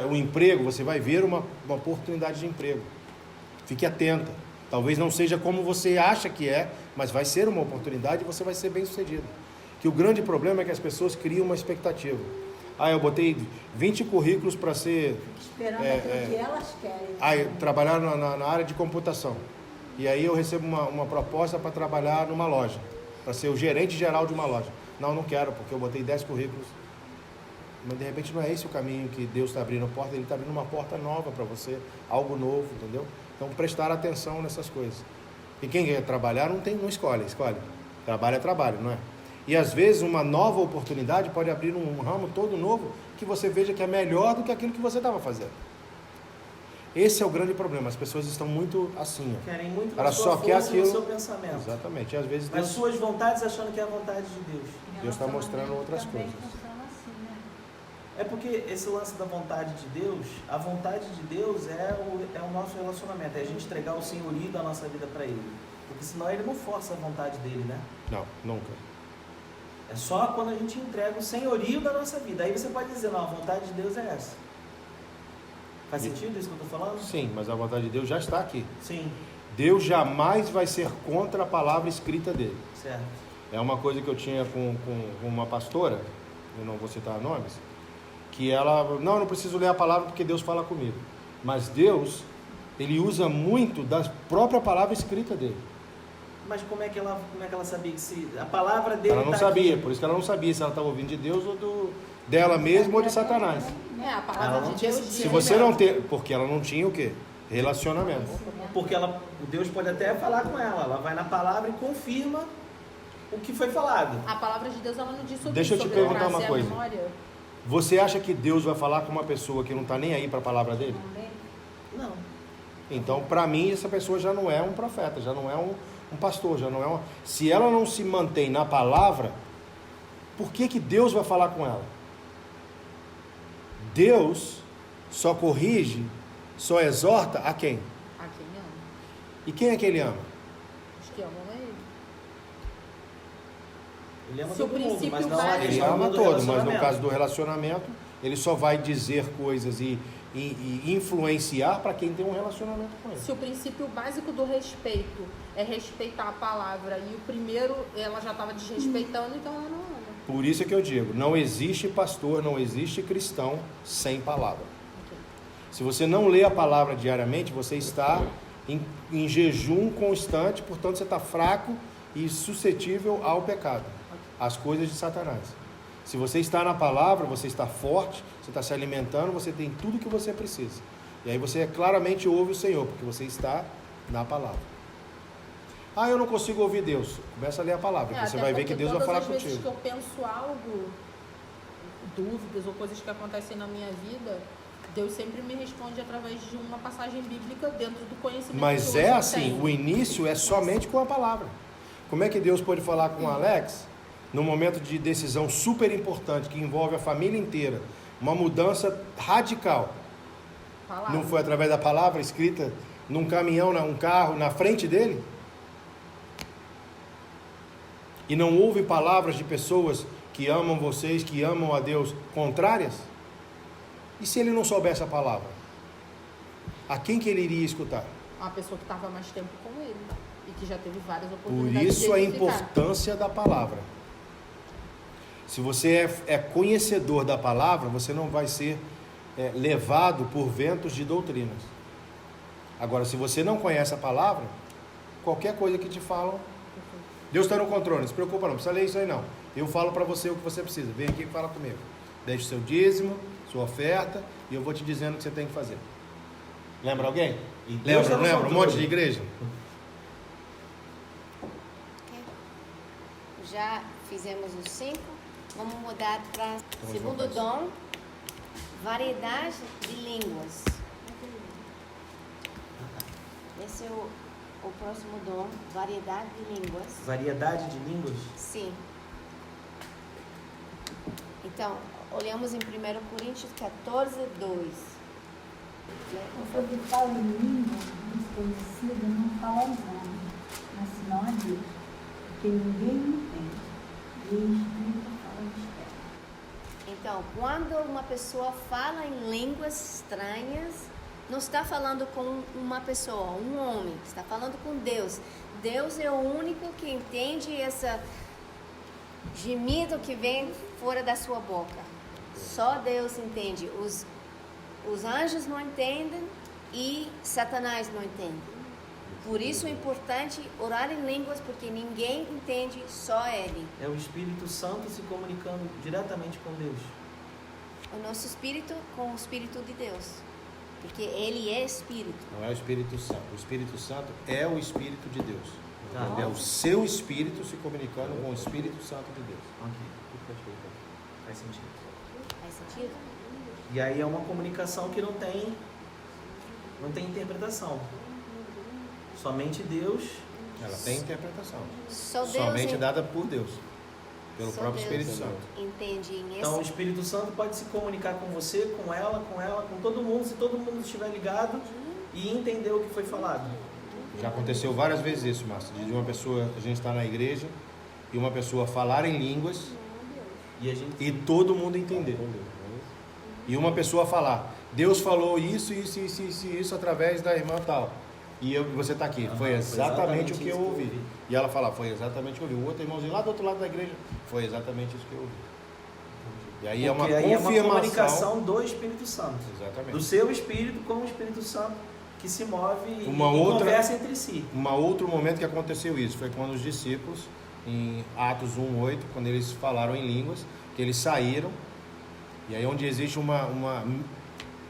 O emprego, você vai ver uma oportunidade de emprego. Fique atenta. Talvez não seja como você acha que é, mas vai ser uma oportunidade e você vai ser bem sucedido. Que o grande problema é que as pessoas criam uma expectativa. Eu botei 20 currículos para ser... Esperando aquilo que elas querem. Trabalhar na área de computação. E aí eu recebo uma proposta para trabalhar numa loja, para ser o gerente geral de uma loja. Não quero, porque eu botei 10 currículos. Mas de repente não é esse o caminho que Deus está abrindo a porta, Ele está abrindo uma porta nova para você, algo novo, entendeu? Então prestar atenção nessas coisas. E quem quer trabalhar não escolhe. Trabalho é trabalho, não é? E às vezes uma nova oportunidade pode abrir um ramo todo novo que você veja que é melhor do que aquilo que você estava fazendo. Esse é o grande problema. As pessoas estão muito assim. Querem muito Ela na sua só quer força e no aquilo. seu pensamento. Exatamente. E às vezes Mas Deus suas vontades achando que é a vontade de Deus. Deus está mostrando outras Também coisas. funciona assim, né? É porque esse lance da vontade de Deus, a vontade de Deus é o nosso relacionamento, é a gente entregar o senhorio da nossa vida para Ele. Porque senão Ele não força a vontade dele, né? Não, nunca. É só quando a gente entrega o senhorio da nossa vida. Aí você pode dizer, não, a vontade de Deus é essa. Faz sentido isso que eu estou falando? Sim, mas a vontade de Deus já está aqui. Sim, Deus jamais vai ser contra a palavra escrita dele. certo. É uma coisa que eu tinha com uma pastora, eu não vou citar nomes, que ela, não preciso ler a palavra porque Deus fala comigo. Mas Deus, Ele usa muito da própria palavra escrita dele. Mas como é que ela sabia que se a palavra dele Ela não tá sabia, aqui? por isso que ela não sabia se ela estava ouvindo de Deus ou dela mesma ou de Satanás. A Ela palavra não de tinha Deus esse diz. Se você não ter, porque ela não tinha o quê? Relacionamento. Porque o Deus pode até falar com ela vai na palavra e confirma o que foi falado. A palavra de Deus, ela não diz sobre Deixa eu te sobre perguntar uma trazer a coisa. memória. Você acha que Deus vai falar com uma pessoa que não está nem aí para a palavra dele? Não. Então, para mim, essa pessoa já não é um profeta, já não é um pastor, já não é uma... Se ela não se mantém na palavra, por que Deus vai falar com ela? Deus só corrige, só exorta a quem? A quem ama. E quem é que Ele ama? Os que amam é ele. Ele ama Se o todo mundo, princípio mas não básico- a Ele questão ama do todo, mas no relacionamento. caso do relacionamento, Ele só vai dizer coisas e influenciar para quem tem um relacionamento com Ele. Se o princípio básico do respeito é respeitar a palavra e o primeiro ela já estava desrespeitando, então ela não ama. Por isso é que eu digo, não existe pastor, não existe cristão sem palavra. Ok. Se você não lê a palavra diariamente, você está em jejum constante, portanto você está fraco e suscetível ao pecado, às coisas de Satanás. Se você está na palavra, você está forte, você está se alimentando, você tem tudo que você precisa. E aí você claramente ouve o Senhor, porque você está na palavra. Eu não consigo ouvir Deus. Começa a ler a palavra, que você até vai ver que porque Deus vai falar todas as vezes contigo. que eu penso algo, dúvidas ou coisas que acontecem na minha vida, Deus sempre me responde através de uma passagem bíblica dentro do conhecimento Mas que hoje é eu assim, tenho. o início é somente com a palavra. Como é que Deus pode falar com o Alex num momento de decisão super importante que envolve a família inteira, uma mudança radical? Palavra. Não foi através da palavra escrita num caminhão, num carro, na frente dele? E não houve palavras de pessoas que amam vocês, que amam a Deus, contrárias? E se ele não soubesse a palavra? A quem que ele iria escutar? Uma pessoa que estava mais tempo com ele e que já teve várias Por oportunidades isso a de edificar. importância da palavra. Se você é conhecedor da palavra, você não vai ser levado por ventos de doutrinas. Agora, se você não conhece a palavra, qualquer coisa que te falam Deus está no controle, não se preocupa não, precisa ler isso aí não. Eu falo para você o que você precisa, vem aqui e fala comigo. Deixe seu dízimo, sua oferta, e eu vou te dizendo o que você tem que fazer. Lembra alguém? E Deus Lembra, não tá no lembra? Um monte controle. de igreja? Ok. Já fizemos os 5. Vamos mudar para segundo voltar. dom, variedade de línguas. Esse é o próximo dom, variedade de línguas. Variedade de línguas? Sim. Então, olhamos em 1 Coríntios 14, 2. Quando fala em língua desconhecida, não fala aos homens, mas senão a Deus, porque ninguém entende. E o Espírito fala mistério. Então, quando uma pessoa fala em línguas estranhas, não está falando com uma pessoa, um homem, está falando com Deus. Deus é o único que entende esse gemido que vem fora da sua boca. Só Deus entende. Os anjos não entendem e Satanás não entende. Por isso é importante orar em línguas, porque ninguém entende, só Ele. É o Espírito Santo se comunicando diretamente com Deus. O nosso espírito com o Espírito de Deus. Porque Ele é Espírito. Não é o Espírito Santo. O Espírito Santo é o Espírito de Deus. Tá. É o seu Espírito se comunicando com o Espírito Santo de Deus. Ok. Faz sentido. Faz sentido? E aí é uma comunicação que não tem interpretação. Somente Deus. Ela tem interpretação. Só Deus Somente dada por Deus. Pelo Só próprio Deus Espírito Santo. entende em Então o esse. Espírito Santo pode se comunicar com você, com ela, com todo mundo, se todo mundo estiver ligado e entender o que foi falado. Já aconteceu várias vezes isso, Márcio. De uma pessoa, a gente está na igreja, e uma pessoa falar em línguas e todo mundo entender. E uma pessoa falar, Deus falou isso através da irmã tal. E você está aqui, foi exatamente o que eu ouvi. E ela fala, foi exatamente o que eu ouvi. O outro irmãozinho lá do outro lado da igreja, foi exatamente isso que eu ouvi. E aí é uma Porque aí confirmação. é uma comunicação do Espírito Santo. Exatamente. Do seu Espírito com o Espírito Santo que se move e conversa entre si. Um outro momento que aconteceu isso foi quando os discípulos, em Atos 1:8, quando eles falaram em línguas, que eles saíram, e aí onde existe uma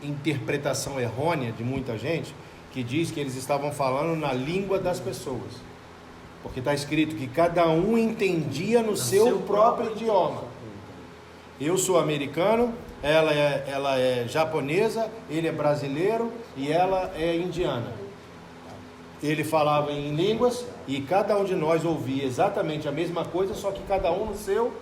interpretação errônea de muita gente, que diz que eles estavam falando na língua das pessoas, porque está escrito que cada um entendia no seu próprio idioma. Eu sou americano, ela é japonesa, ele é brasileiro e ela é indiana. Ele falava em línguas e cada um de nós ouvia exatamente a mesma coisa, só que cada um no seu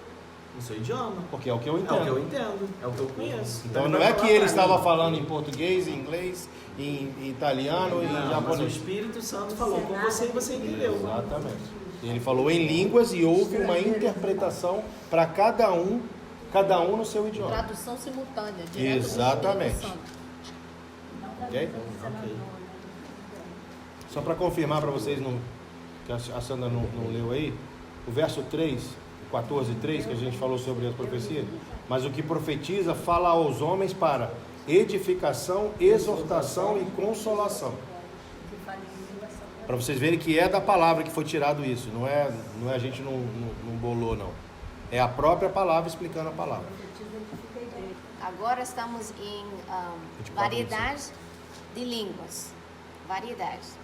idioma. Porque é o que eu entendo. É o que eu entendo, é o que eu conheço. Então não é que ele estava falando em português, em inglês, em italiano e em Mas o japonês. Espírito Santo falou com você e você entendeu. Exatamente. Ele falou em línguas e houve uma interpretação para cada um no seu idioma. Tradução simultânea, direto Exatamente. do Espírito Santo. Ok? Só para confirmar para vocês, que a Sandra não leu aí, o verso 3, 14:3, que a gente falou sobre as profecias, mas o que profetiza fala aos homens para edificação, exortação e consolação. Para vocês verem que é da palavra que foi tirado isso, não é a gente não bolou, não. É a própria palavra explicando a palavra. Agora estamos em variedade de línguas. Variedade.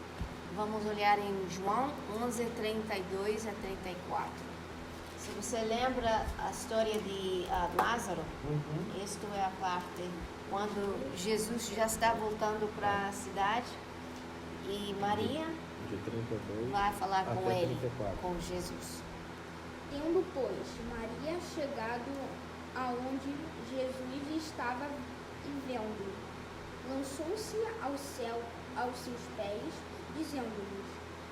Vamos olhar em João 11:32 a 34. Se você lembra a história de Lázaro, esta é a parte quando Jesus já está voltando para a cidade e Maria De 32 vai falar com até ele, 34. com Jesus. Tendo, pois, Maria chegado aonde Jesus estava e vendo, lançou-se aos seus pés, dizendo-lhes: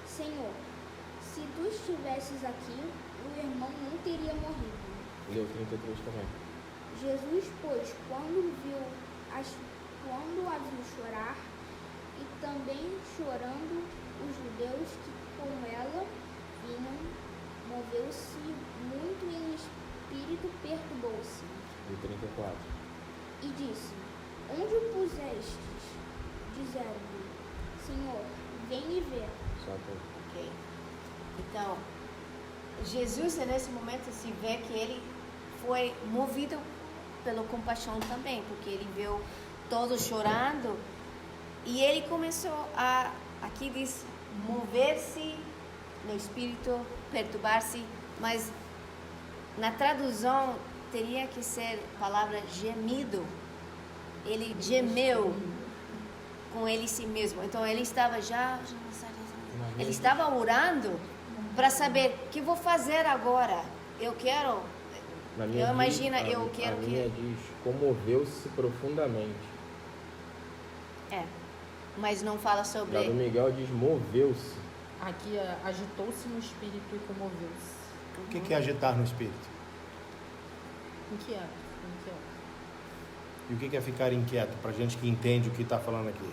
Senhor, se tu estivesses aqui, o irmão não teria morrido. Leu 33 também. Jesus, pois, quando a viu chorar, e também chorando os judeus que com ela vinham, moveu-se muito em espírito, perturbou-se, De 34. e disse: Onde o pusestes? Disseram-lhe: Senhor, vem e vê. Só que Ok. Então, Jesus, nesse momento, se vê que ele foi movido pela compaixão também, porque ele viu todos chorando e ele começou a, aqui diz, mover-se no espírito, perturbar-se, mas na tradução teria que ser a palavra gemido. Ele gemeu com ele si mesmo. Então ele estava ele estava orando para saber o que vou fazer agora. Eu quero, Na minha eu imagino, diz, eu quero a minha diz, comoveu-se profundamente. mas não fala Já do sobre. Miguel diz, moveu-se. Aqui agitou-se no espírito e comoveu-se. O que é agitar no espírito? Inquieto. E o que é ficar inquieto? Para gente que entende o que está falando aqui.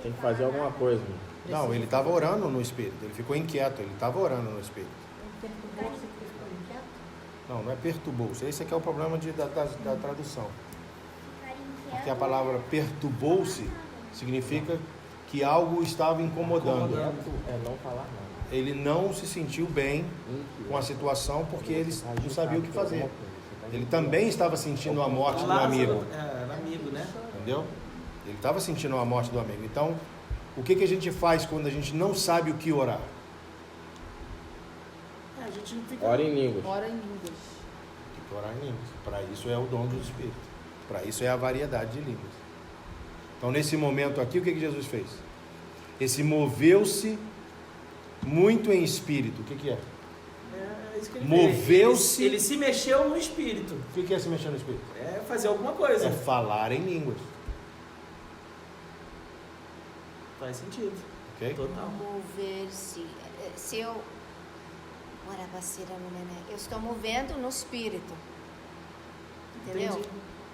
Tem que fazer alguma coisa. Não, ele estava orando no espírito. Ele ficou inquieto. Ele estava orando no espírito. Perturbou-se porque ficou inquieto? Não é perturbou-se. Esse aqui é o problema da tradução. Ficar inquieto. Porque a palavra perturbou-se significa que algo estava incomodando. Inquieto é não falar nada. Ele não se sentiu bem com a situação porque ele não sabia o que fazer. Ele também estava sentindo a morte do amigo. Era amigo, né? Entendeu? Ele estava sentindo a morte do amigo. Então, o que a gente faz quando a gente não sabe o que orar? A gente não fica... Ora em línguas. Ora em línguas. Tem que orar em línguas. Para isso é o dom do Espírito. Para isso é a variedade de línguas. Então, nesse momento aqui, o que Jesus fez? Esse moveu-se muito em espírito. O que é? É isso que ele Moveu-se- fez. Ele se mexeu no espírito. O que é se mexer no espírito? É fazer alguma coisa. É falar em línguas. Faz sentido. Ok? Total. Mover-se. Se eu. Eu estou movendo no espírito. Entendeu? Entendi.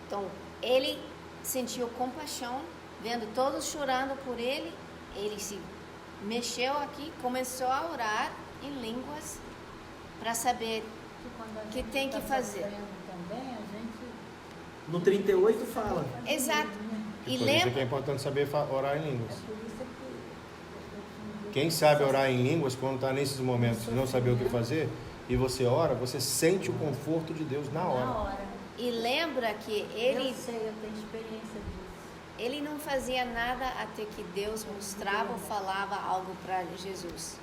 Então, ele sentiu compaixão, vendo todos chorando por ele. Ele se mexeu aqui, começou a orar em línguas para saber Quando a que gente tem que tá fazer. sofrendo também, a gente... No 38 fala. Exato. E Por isso é que lembra. é importante saber orar em línguas. É por isso que... Quem sabe orar em línguas, quando está nesses momentos de não saber o que fazer, e você ora, você sente o conforto de Deus na Na hora. hora. E lembra que Eu ele sei, eu tenho experiência disso. Ele não fazia nada até que Deus mostrava ou falava algo para Jesus.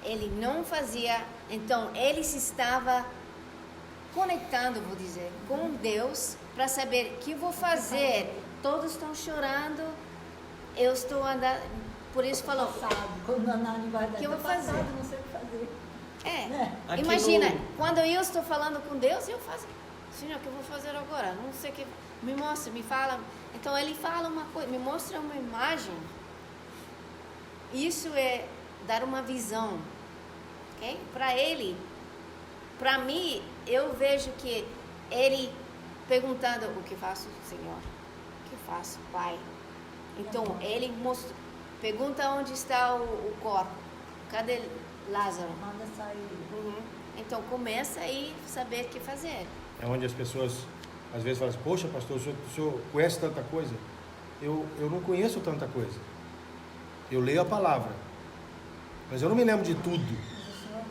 Ele não fazia, então ele se estava conectando, vou dizer, com Deus para saber o que vou fazer. Todos estão chorando, eu estou andando, por isso falou. Passado, quando na linguagem Que eu do vou fazer? passado, não sei o que fazer. Né? Aqui Imagina, no- quando eu estou falando com Deus, eu faço, Senhor, o que eu vou fazer agora? Não sei o que, me mostra, me fala. Então ele fala uma coisa, me mostra uma imagem. Isso é dar uma visão, ok? Para ele, para mim, eu vejo que ele perguntando: o que faço, Senhor? O que faço, Pai? Então ele pergunta onde está o corpo. Cadê Lázaro? Manda sair. Então começa aí saber o que fazer. É onde as pessoas às vezes falam assim, poxa pastor, o senhor conhece tanta coisa? Eu não conheço tanta coisa. Eu leio a palavra, mas eu não me lembro de tudo.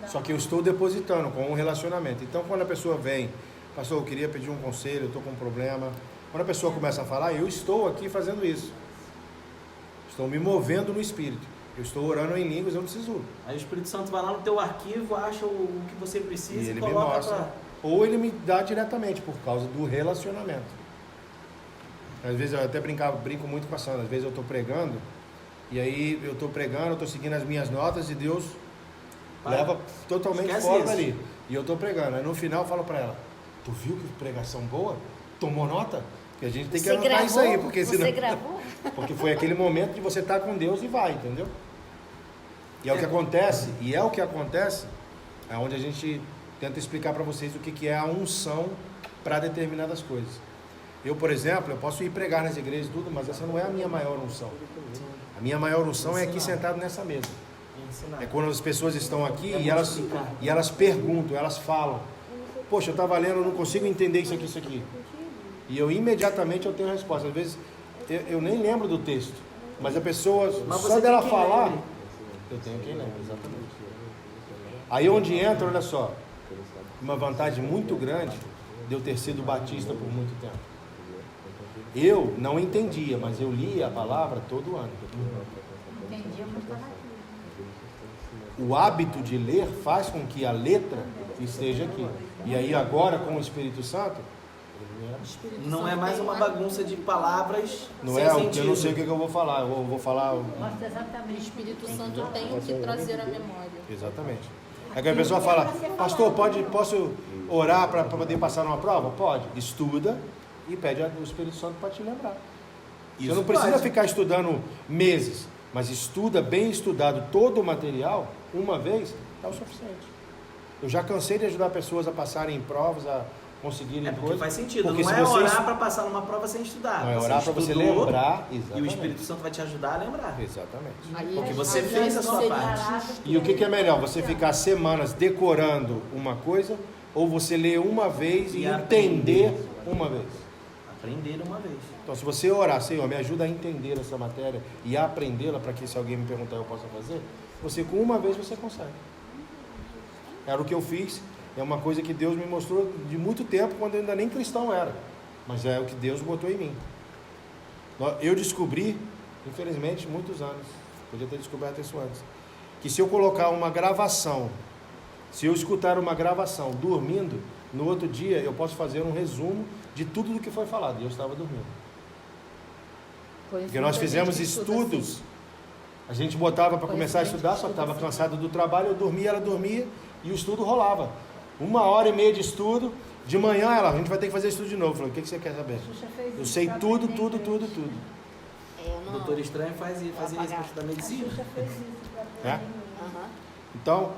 Só que eu estou depositando com um relacionamento. Então quando a pessoa vem, pastor, eu queria pedir um conselho, eu estou com um problema. Quando a pessoa começa a falar, eu estou aqui fazendo isso. Estou me movendo no Espírito. Eu estou orando em línguas, eu não preciso. Aí o Espírito Santo vai lá no teu arquivo, acha o que você E precisa e ele me coloca mostra. pra... Ou ele me dá diretamente, por causa do relacionamento. Às vezes eu até brinco muito com a Sandra. Às vezes eu estou pregando, e aí eu estou pregando, eu estou seguindo as minhas notas, e Deus leva totalmente Esquece fora isso. dali. E eu estou pregando. Aí no final eu falo para ela, tu viu que pregação boa? Tomou nota? Porque a gente tem que Você anotar gravou? isso aí, porque Você senão... gravou? Porque foi aquele momento de você estar com Deus e vai, entendeu? E é o que acontece, é onde a gente tenta explicar para vocês o que é a unção para determinadas coisas. Eu, por exemplo, eu posso ir pregar nas igrejas e tudo, mas essa não é a minha maior unção. A minha maior unção é aqui sentado nessa mesa. ensinar. É quando as pessoas estão aqui e elas perguntam, elas falam, poxa, eu estava lendo, eu não consigo entender isso aqui. E eu imediatamente eu tenho a resposta. Às vezes eu nem lembro do texto, mas a pessoa, Mas só você dela tem quem falar, lembre. eu tenho quem lembra, exatamente. Aí onde entra, olha só, uma vantagem muito grande de eu ter sido batista por muito tempo. Eu não entendia, mas eu lia a palavra todo ano. Entendi, mas estava aqui. O hábito de ler faz com que a letra esteja aqui. E aí agora com o Espírito Santo, Não é mais uma bagunça de palavras não sem é, sentido. eu não sei o que eu vou falar. Eu vou falar. Mostra O exatamente. Espírito Santo tem que trazer a memória. Exatamente. É que a pessoa fala, pastor, posso orar para poder passar numa prova? Pode. Estuda e pede ao Espírito Santo para te lembrar. Você não precisa ficar estudando meses, mas estuda bem estudado todo o material, uma vez, é o suficiente. Eu já cansei de ajudar pessoas a passarem em provas, a conseguirem É porque coisas. faz sentido. Porque Não se é você orar para passar numa prova sem estudar. Não é orar para você estudou, lembrar. E o Exatamente. Espírito Santo vai te ajudar a lembrar. Exatamente. Aí, Porque você aí fez a sua seria parte. E o que é melhor? Você ficar semanas decorando uma coisa ou você ler uma vez e entender uma vez? Aprender uma vez. Então, se você orar, Senhor, me ajuda a entender essa matéria e a aprendê-la para que se alguém me perguntar eu possa fazer, você com uma vez você consegue. Era o que eu fiz, é uma coisa que Deus me mostrou de muito tempo, quando eu ainda nem cristão era, mas é o que Deus botou em mim. Eu descobri, infelizmente, muitos anos, podia ter descoberto isso antes, que se eu colocar uma gravação, se eu escutar uma gravação dormindo, no outro dia eu posso fazer um resumo de tudo do que foi falado, e eu estava dormindo. Porque nós fizemos estudos, a gente botava para começar a estudar, só que estava cansado do trabalho, eu dormia, ela dormia, e o estudo rolava. 1h30 de estudo, de manhã a gente vai ter que fazer estudo de novo. Eu falei, o que você quer saber? Eu sei tudo. O Doutor Estranho fazia isso para estudar medicina. É? Então,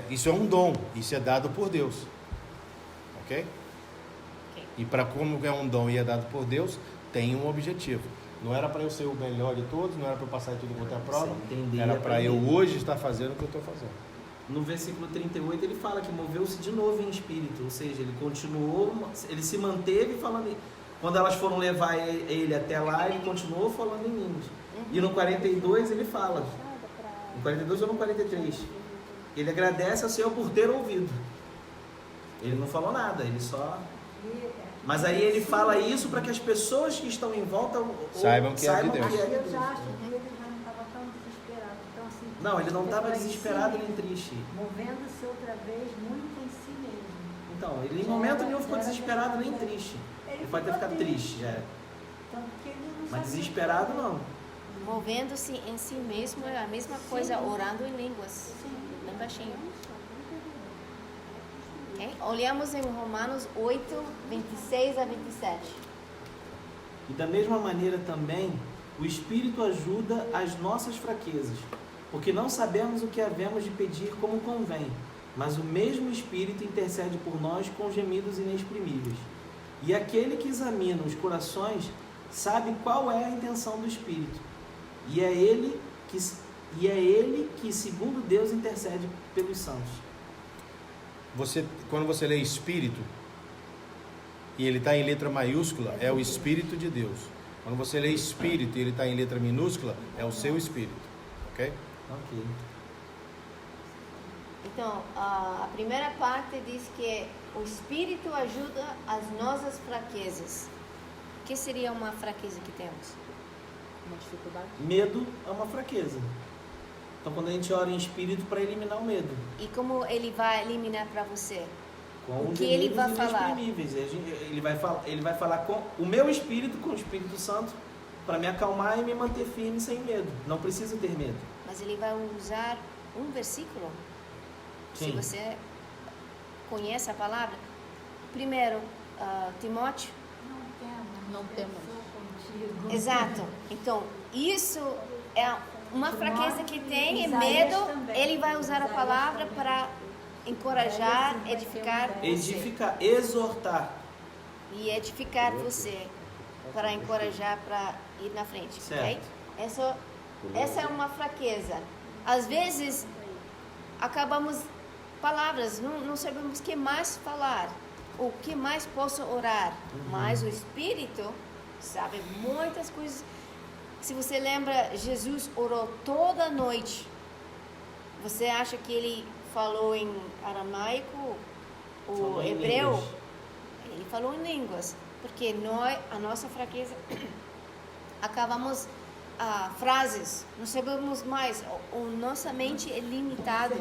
isso é um dom, isso é dado por Deus. Ok? E para como é um dom e é dado por Deus, tem um objetivo. Não era para eu ser o melhor de todos, não era para eu passar em tudo quanto é prova, era para eu hoje estar fazendo o que eu estou fazendo. No versículo 38 ele fala que moveu-se de novo em espírito, ou seja, ele continuou, ele se manteve falando. Quando elas foram levar ele até lá, ele continuou falando em línguas. E no 42 ele fala, no 42 ou no 43, ele agradece ao Senhor por ter ouvido. Ele não falou nada, ele só... Mas aí ele fala isso para que as pessoas que estão em volta saibam que é de Deus. Eu já acho que ele já não estava tão desesperado. Então, assim, Não, ele não estava desesperado nem triste. Movendo-se outra vez muito em si mesmo. Então, ele em momento nenhum ficou desesperado nem triste. Ele pode ter ficado triste, já. Tanto que ele não Mas sabia. desesperado não. Movendo-se em si mesmo é a mesma coisa, orando em línguas, bem baixinho. Okay? Olhamos em Romanos 8, 26 a 27. E da mesma maneira também, o Espírito ajuda as nossas fraquezas, porque não sabemos o que havemos de pedir como convém, mas o mesmo Espírito intercede por nós com gemidos inexprimíveis. E aquele que examina os corações sabe qual é a intenção do Espírito, e é ele que, segundo Deus, intercede pelos santos. Quando você lê Espírito, e ele está em letra maiúscula, é o Espírito de Deus. Quando você lê Espírito e ele está em letra minúscula, é o seu Espírito. Ok? Ok. Então, a primeira parte diz que o Espírito ajuda as nossas fraquezas. O que seria uma fraqueza que temos? Uma dificuldade. Medo é uma fraqueza. Então, quando a gente ora em Espírito, para eliminar o medo. E como ele vai eliminar para você? Com O que ele vai falar? inexprimíveis. Ele vai falar com o meu espírito, com o Espírito Santo, para me acalmar e me manter firme sem medo. Não preciso ter medo. Mas ele vai usar um versículo. Sim. Se você conhece a palavra. Primeiro, Timóteo. Não temos. Exato. Então, isso é uma fraqueza que tem, é medo. Ele vai usar a palavra para encorajar, edificar você. Edificar, exortar. E edificar você para encorajar para ir na frente, ok? Essa é uma fraqueza. Às vezes acabamos palavras, não sabemos o que mais falar, o que mais posso orar, mas o Espírito sabe muitas coisas. Se você lembra, Jesus orou toda noite, você acha que ele falou em aramaico, o Falou em hebreu? línguas. Ele falou em línguas, porque nós, a nossa fraqueza, acabamos frases, não sabemos mais, nossa mente é limitada.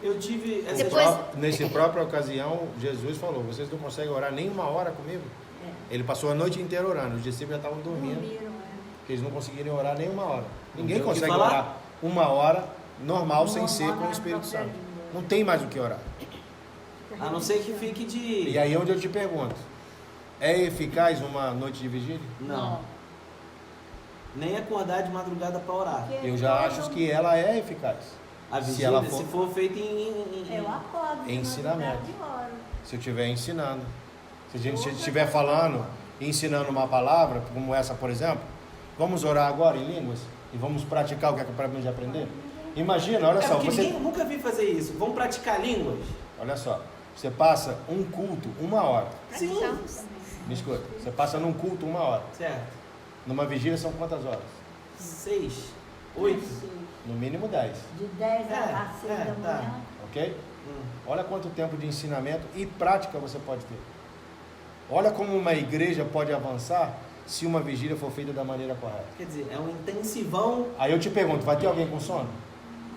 Eu tive essa Depois- Nessa própria ocasião, Jesus falou, vocês não conseguem orar nem uma hora comigo? Ele passou a noite inteira orando, os discípulos já estavam dormindo, porque eles não conseguiram orar nem uma hora. Ninguém tem o que consegue falar? orar uma hora normal, sem ser com o Espírito Santo. Não tem mais o que orar. A não ser que fique de... E aí onde eu te pergunto, é eficaz uma noite de vigília? Não. Nem acordar de madrugada para orar. Eu já acho que ela é eficaz. A Se vigília, ela se for- for feita em... Eu acordo. de Ensinamento. madrugada e oro. Se eu estiver ensinando. Se a gente estiver falando e ensinando uma palavra, como essa, por exemplo, vamos orar agora em línguas e vamos praticar o que é para de aprender? Imagina, olha só, porque você... ninguém nunca vi fazer isso. Vamos praticar línguas? Olha só, você passa um culto 1 hora. Praticamos. Me escuta, você passa num culto 1 hora. Certo. Numa vigília são quantas horas? 6, 8. No mínimo 10, De 10 a 6 da tá. manhã. ok? Olha quanto tempo de ensinamento e prática você pode ter. Olha como uma igreja pode avançar se uma vigília for feita da maneira correta. Quer dizer, é um intensivão. Aí eu te pergunto, vai ter alguém com sono?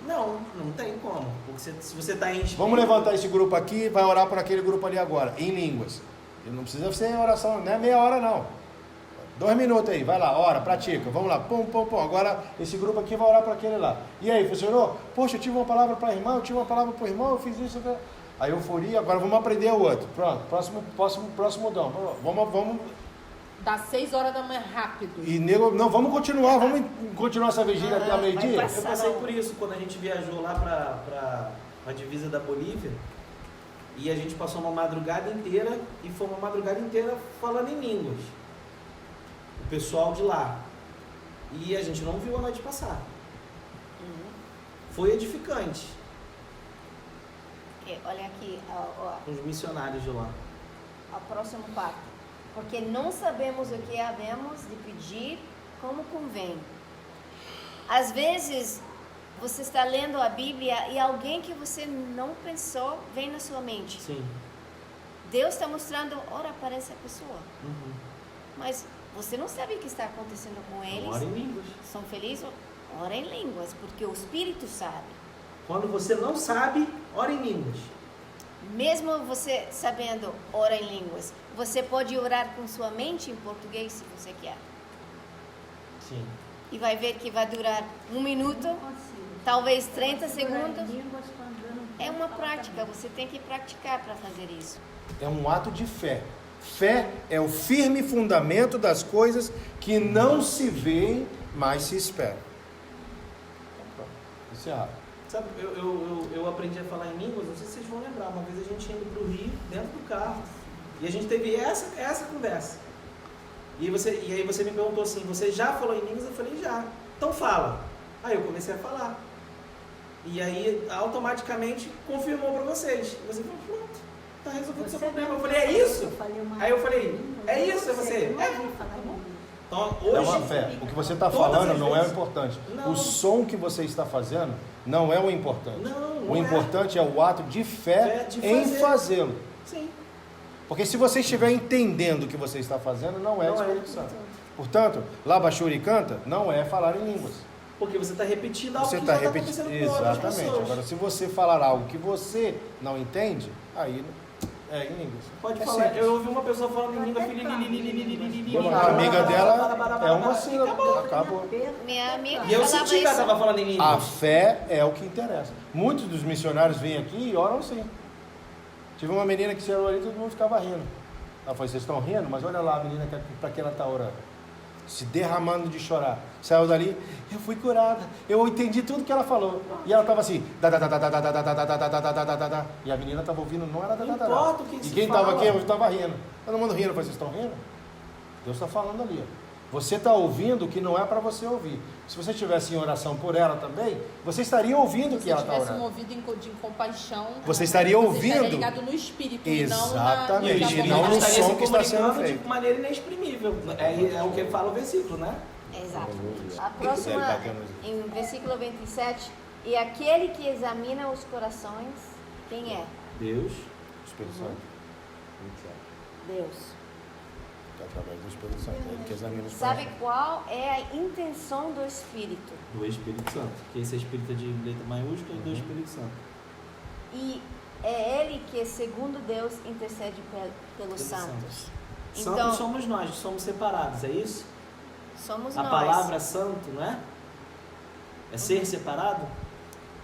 Não, não tem como. Porque se você está em... Vamos levantar esse grupo aqui e vai orar por aquele grupo ali agora, em línguas. E não precisa ser oração, não é meia hora não. 2 minutos aí, vai lá, ora, pratica, vamos lá, pum, pum, pum. Agora esse grupo aqui vai orar para aquele lá. E aí, funcionou? Poxa, eu tive uma palavra para a irmã, eu tive uma palavra para o irmão, eu fiz isso. Aí euforia, agora vamos aprender o outro. Pronto, próximo dom. Vamos. Das 6 horas da manhã, rápido. E nego, não, vamos continuar essa vigília até a meio-dia? Eu passei por isso quando a gente viajou lá para a divisa da Bolívia. E a gente passou uma madrugada inteira e foi uma madrugada inteira falando em línguas. O pessoal de lá. E a gente não viu a noite passar. Foi edificante. Olha aqui, Com os missionários de lá. a próxima parte. Porque não sabemos o que havemos de pedir como convém. Às vezes, você está lendo a Bíblia e alguém que você não pensou vem na sua mente. Sim. Deus está mostrando, ora para essa pessoa. Uhum. Mas você não sabe o que está acontecendo com eles. Ora em línguas. São felizes? Ora em línguas, porque o Espírito sabe. Quando você não sabe, ora em línguas. Mesmo você sabendo ora em línguas, você pode orar com sua mente em português se você quer. Sim. E vai ver que vai durar 1 minuto, talvez 30 segundos. É uma prática, você tem que praticar para fazer isso. É um ato de fé. Fé é o firme fundamento das coisas que não se veem, mas se esperam. Isso é errado. Sabe, eu aprendi a falar em línguas, não sei se vocês vão lembrar, uma vez a gente indo para o Rio, dentro do carro, e a gente teve essa conversa. E aí você me perguntou assim, você já falou em línguas? Eu falei, já. Então fala. Aí eu comecei a falar. E aí automaticamente confirmou para vocês. E você falou, pronto, tá resolvido o seu problema. Eu falei, é isso? Aí eu falei, é isso? É você? Então, hoje, É uma fé. O que você está todas falando as não é o vezes. importante. Não. O som que você está fazendo não é o importante. Não O é. importante é o ato de fé de em fazer. fazê-lo. Sim. Porque se você estiver entendendo o que você está fazendo, não é o Não é. Espírito Santo. Portanto, Labachuri canta não é falar em línguas. Porque você está repetindo algo Você que está já está repetindo. acontecendo com outras Exatamente. pessoas. Agora, se você falar algo que você não entende, aí é em línguas. Pode É falar. simples. Eu ouvi uma pessoa falando em língua. A amiga dela é uma sílaba. Acabou. Minha amiga E eu falava senti que ela isso. estava falando em A língua. fé é o que interessa. Muitos dos missionários vêm aqui e oram sim. Tive uma menina que chegou ali e todo mundo ficava rindo. Ela falou, vocês estão rindo? Mas olha lá a menina para que ela está orando. Se derramando de chorar. Saiu dali, eu fui curada. Eu entendi tudo que ela falou. E ela estava assim, e a menina estava ouvindo, não era Não importa o que E se quem fala. estava aqui, eu estava rindo. Todo mundo rindo, eu falei, vocês estão rindo? Deus está falando ali. Ó. Você está ouvindo o que não é para você ouvir. Se você estivesse em oração por ela também, você estaria ouvindo o que Se ela está tivesse orando. movido de compaixão, Você estaria você ouvindo. estaria ligado no espírito e não Exatamente. E E não no estaria som se que está sendo comunicando feito. de maneira inexprimível. É o que fala o versículo, né? Exato. A próxima, em versículo 27, E aquele que examina os corações, quem é? Deus. Espírito Santo. Deus. Através do Espírito Santo. Ele que examina os Sabe corações. qual é a intenção do Espírito? Do Espírito Santo. Que esse é Espírito de letra maiúscula e do Espírito Santo. E é Ele que, segundo Deus, intercede pelos santos. Então, Santos somos nós, somos separados, é isso? somos A nós. palavra santo, não é? É ser separado?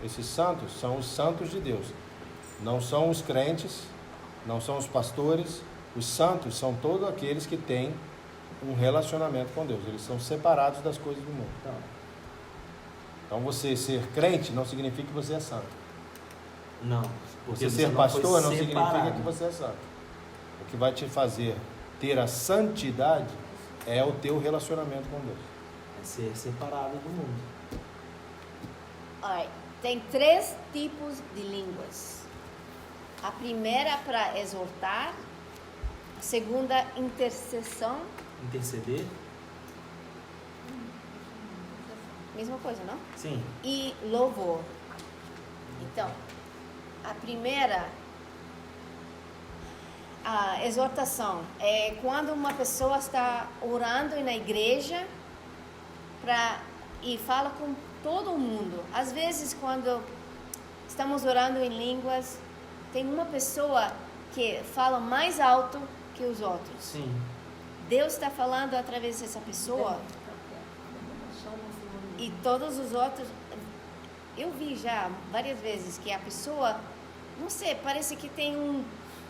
Esses santos são os santos de Deus. Não são os crentes, não são os pastores. Os santos são todos aqueles que têm um relacionamento com Deus. Eles são separados das coisas do mundo. Então você ser crente não significa que você é santo. Não. Porque Você ser não pastor foi não significa separado. que você é santo. O que vai te fazer ter a santidade é o teu relacionamento com Deus. É ser separado do mundo. Alright, tem 3 tipos de línguas. A primeira para exortar, a segunda intercessão, Interceder? mesma coisa, não? Sim. E louvor. Então, a primeira, a exortação, é quando uma pessoa está orando na igreja e fala com todo mundo. Às vezes, quando estamos orando em línguas, tem uma pessoa que fala mais alto que os outros. Sim. Deus está falando através dessa pessoa e todos os outros. Eu vi já várias vezes que a pessoa, não sei, parece que tem um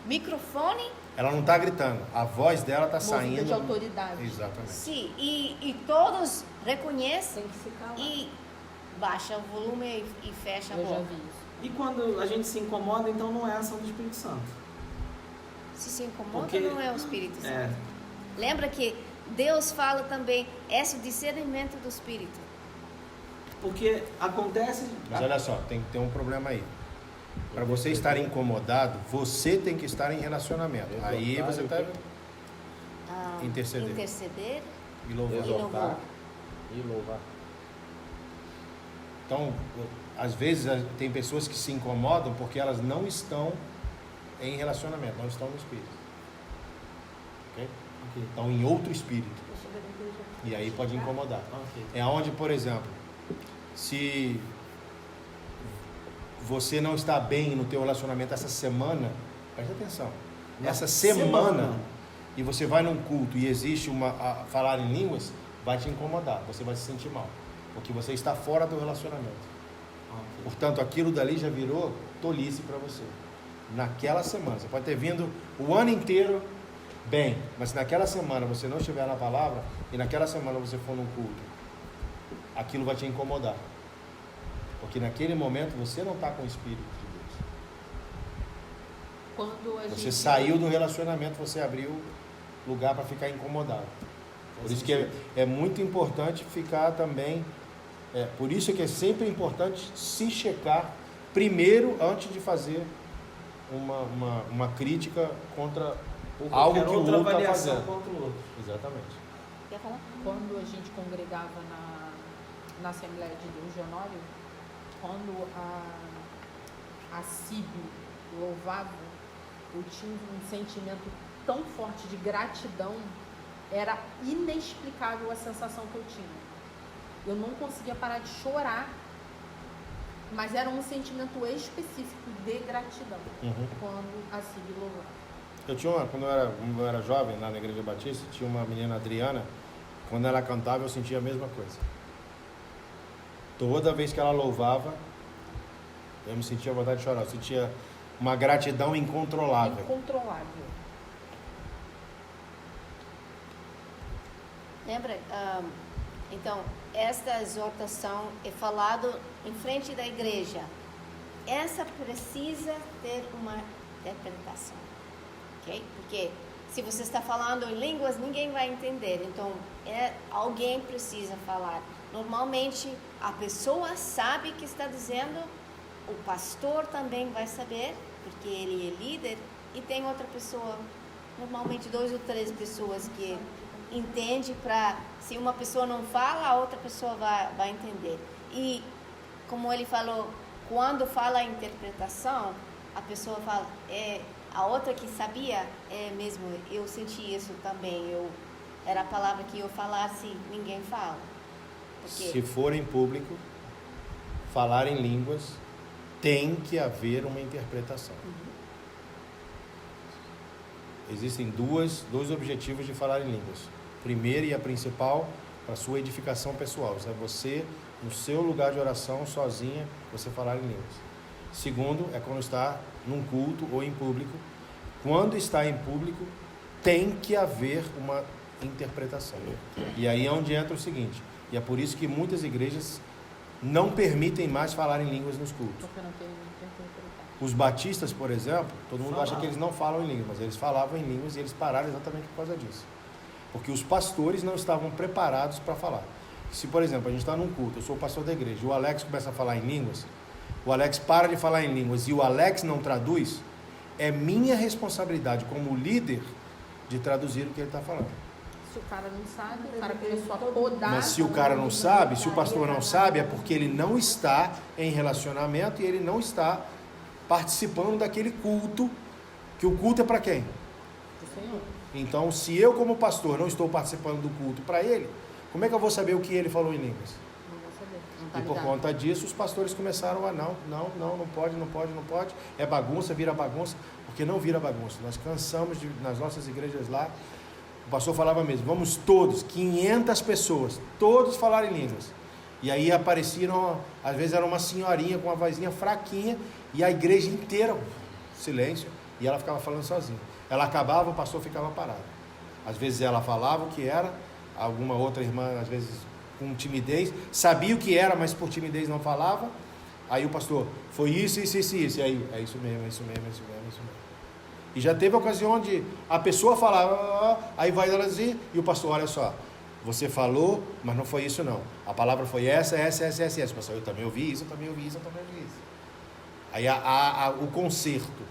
microfone. Ela não está gritando, a voz dela está Movida saindo. de autoridade. Exatamente. Sim, e todos reconhecem Tem que se calar. e baixa o volume e fecha a Eu já boca. vi isso. E quando a gente se incomoda, então não é a ação do Espírito Santo. Se incomoda, Porque- não é o Espírito Santo. É. Lembra que Deus fala também, esse discernimento do Espírito. Porque acontece. Mas olha só, tem que ter um problema aí. Para você estar incomodado, você tem que estar em relacionamento. Aí você está Interceder. Interceder e louvando. Exortar e louvar. Então, às vezes tem pessoas que se incomodam porque elas não estão em relacionamento, não estão no Espírito. Ok? Ok. Estão em outro Espírito. E aí pode incomodar. Ok. É onde, por exemplo, se você não está bem no teu relacionamento essa semana, preste atenção. Essa semana, e você vai num culto e existe falar em línguas, vai te incomodar, você vai se sentir mal, porque você está fora do relacionamento. Ok. Portanto, aquilo dali já virou tolice para você. Naquela semana, você pode ter vindo o ano inteiro bem, mas se naquela semana você não estiver na palavra e naquela semana você for num culto, aquilo vai te incomodar. Porque naquele momento você não está com o Espírito de Deus. Quando a Você gente... saiu do relacionamento, você abriu lugar para ficar incomodado. Por isso que é muito importante ficar também. Por isso que é sempre importante se checar primeiro antes de fazer uma crítica contra algo que o outra outro está avaliação fazendo. contra o outro. Exatamente. Quer falar? Quando a gente congregava na Assembleia de Deus de Honório, quando a CIB louvava, eu tinha um sentimento tão forte de gratidão, era inexplicável a sensação que eu tinha. Eu não conseguia parar de chorar, mas era um sentimento específico de gratidão quando a CIB louvava. Eu tinha quando eu era jovem, lá na Igreja Batista, tinha uma menina, Adriana, quando ela cantava eu sentia a mesma coisa. Toda vez que ela louvava, eu me sentia vontade de chorar, eu sentia uma gratidão incontrolável. Incontrolável. Lembra? Então, esta exortação é falado em frente da igreja. Essa precisa ter uma interpretação, ok? Porque se você está falando em línguas, ninguém vai entender. Então, alguém precisa falar. Normalmente, a pessoa sabe que está dizendo, o pastor também vai saber, porque ele é líder, e tem outra pessoa, normalmente 2 ou 3 pessoas que entende para, se uma pessoa não fala, a outra pessoa vai entender. E como ele falou, quando fala a interpretação, a pessoa fala, a outra que sabia, mesmo, eu senti isso também, era a palavra que eu falasse, ninguém fala. Porque... Se for em público, falar em línguas, tem que haver uma interpretação. Existem dois objetivos de falar em línguas. Primeiro e a principal, para a sua edificação pessoal. Isso é você, no seu lugar de oração, sozinha, você falar em línguas. Segundo, é quando está num culto ou em público. Quando está em público, tem que haver uma interpretação. E aí é onde entra o seguinte, e é por isso que muitas igrejas não permitem mais falar em línguas nos cultos. Porque não tem interpretação. Os batistas, por exemplo, todo mundo acha que eles não falam em línguas, mas eles falavam em línguas e eles pararam exatamente por causa disso. Porque os pastores não estavam preparados para falar. Se, por exemplo, a gente está num culto, eu sou o pastor da igreja, e o Alex começa a falar em línguas, o Alex para de falar em línguas e o Alex não traduz, é minha responsabilidade como líder de traduzir o que ele está falando. Se o cara não sabe, o cara começou a podar. Mas se o cara não sabe, se o pastor não sabe, é porque ele não está em relacionamento e ele não está participando daquele culto, que o culto é para quem? Do Senhor. Então, se eu como pastor não estou participando do culto para ele, como é que eu vou saber o que ele falou em línguas? Não vou saber. Não tá E por ligado. conta disso, os pastores começaram a não pode, é bagunça, vira bagunça, porque não vira bagunça. Nós cansamos nas nossas igrejas lá, o pastor falava mesmo, vamos todos, 500 pessoas, todos falarem línguas. E aí apareciam, às vezes era uma senhorinha com uma vozinha fraquinha, e a igreja inteira, silêncio, e ela ficava falando sozinha. Ela acabava, o pastor ficava parado. Às vezes ela falava o que era, alguma outra irmã, às vezes com timidez, sabia o que era, mas por timidez não falava. Aí o pastor, foi isso. E aí, é isso mesmo. E já teve a ocasião de a pessoa falar, aí vai ela dizer, e o pastor, olha só, você falou, mas não foi isso não. A palavra foi essa. O pastor, eu também ouvi isso. Aí o conserto,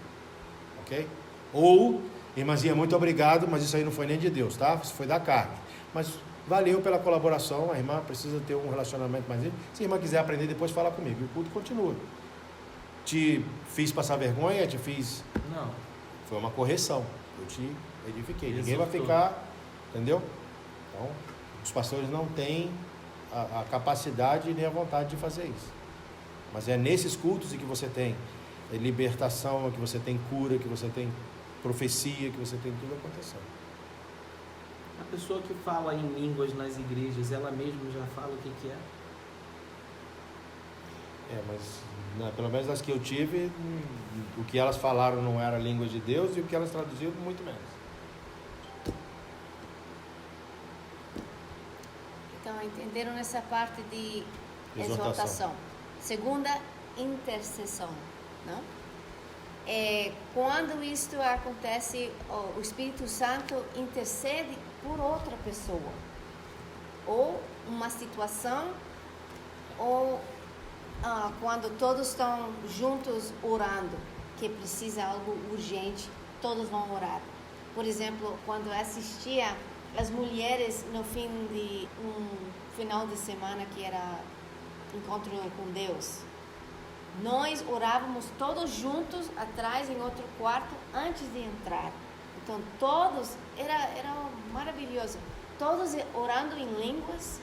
ok? Ou, irmãzinha, muito obrigado, mas isso aí não foi nem de Deus, tá? Isso foi da carne. Mas valeu pela colaboração, a irmã precisa ter um relacionamento mais íntimo. Se a irmã quiser aprender, depois fala comigo. E o culto continua. Te fiz passar vergonha? Te fiz... Não. Foi uma correção. Eu te edifiquei. Ninguém vai Exortou. ficar... Entendeu? Então, os pastores não têm a capacidade nem a vontade de fazer isso. Mas é nesses cultos em que você tem libertação, que você tem cura, que você tem profecia, que você tem tudo acontecendo. A pessoa que fala em línguas nas igrejas, ela mesma já fala o que é? Mas pelo menos as que eu tive, o que elas falaram não era a língua de Deus e o que elas traduziram, muito menos. Então, entenderam essa parte de Exortação. exortação. Segunda, intercessão, não? Quando isto acontece, o Espírito Santo intercede por outra pessoa, ou uma situação, ou quando todos estão juntos orando, que precisa algo urgente, todos vão orar. Por exemplo, quando eu assistia as mulheres no fim de um final de semana que era encontro com Deus, nós orávamos todos juntos atrás em outro quarto antes de entrar. Então todos, era maravilhoso, todos orando em línguas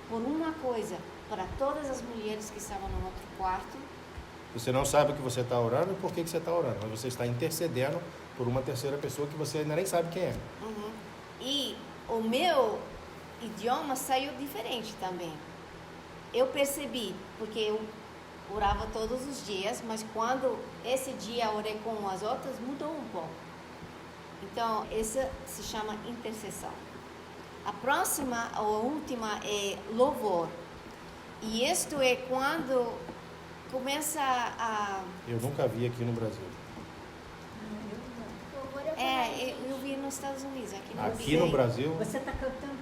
por uma coisa, para todas as mulheres que estavam no outro quarto. Você não sabe o que você está orando e por que você está orando, mas você está intercedendo por uma terceira pessoa que você ainda nem sabe quem é. Uhum. E o meu idioma saiu diferente também. Eu percebi, porque eu orava todos os dias, mas quando esse dia orei com as outras, mudou um pouco. Então, essa se chama intercessão. A próxima, ou a última, é louvor. E isto é quando começa a... Eu nunca vi aqui no Brasil. Eu vi nos Estados Unidos. Aqui no Brasil... Você está cantando.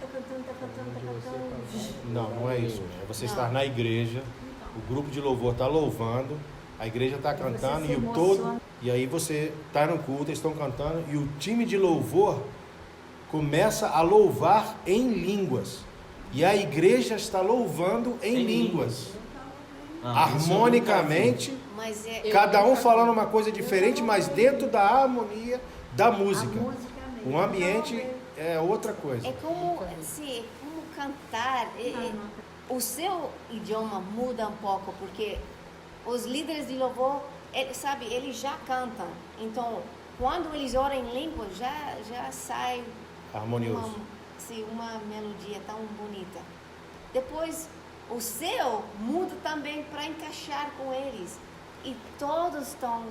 Não é isso. É você estar na igreja, o grupo de louvor está louvando, a igreja está cantando e aí você está no culto, eles estão cantando e o time de louvor começa a louvar em línguas. E a igreja está louvando em línguas. harmonicamente, Mas cada um falando uma coisa diferente, mas dentro da harmonia da música. O ambiente é outra coisa. é como cantar. O seu idioma muda um pouco, porque os líderes de louvor, eles já cantam. Então, quando eles oram em língua, já sai Harmonioso. uma melodia tão bonita. Depois, o seu muda também para encaixar com eles. E todos estão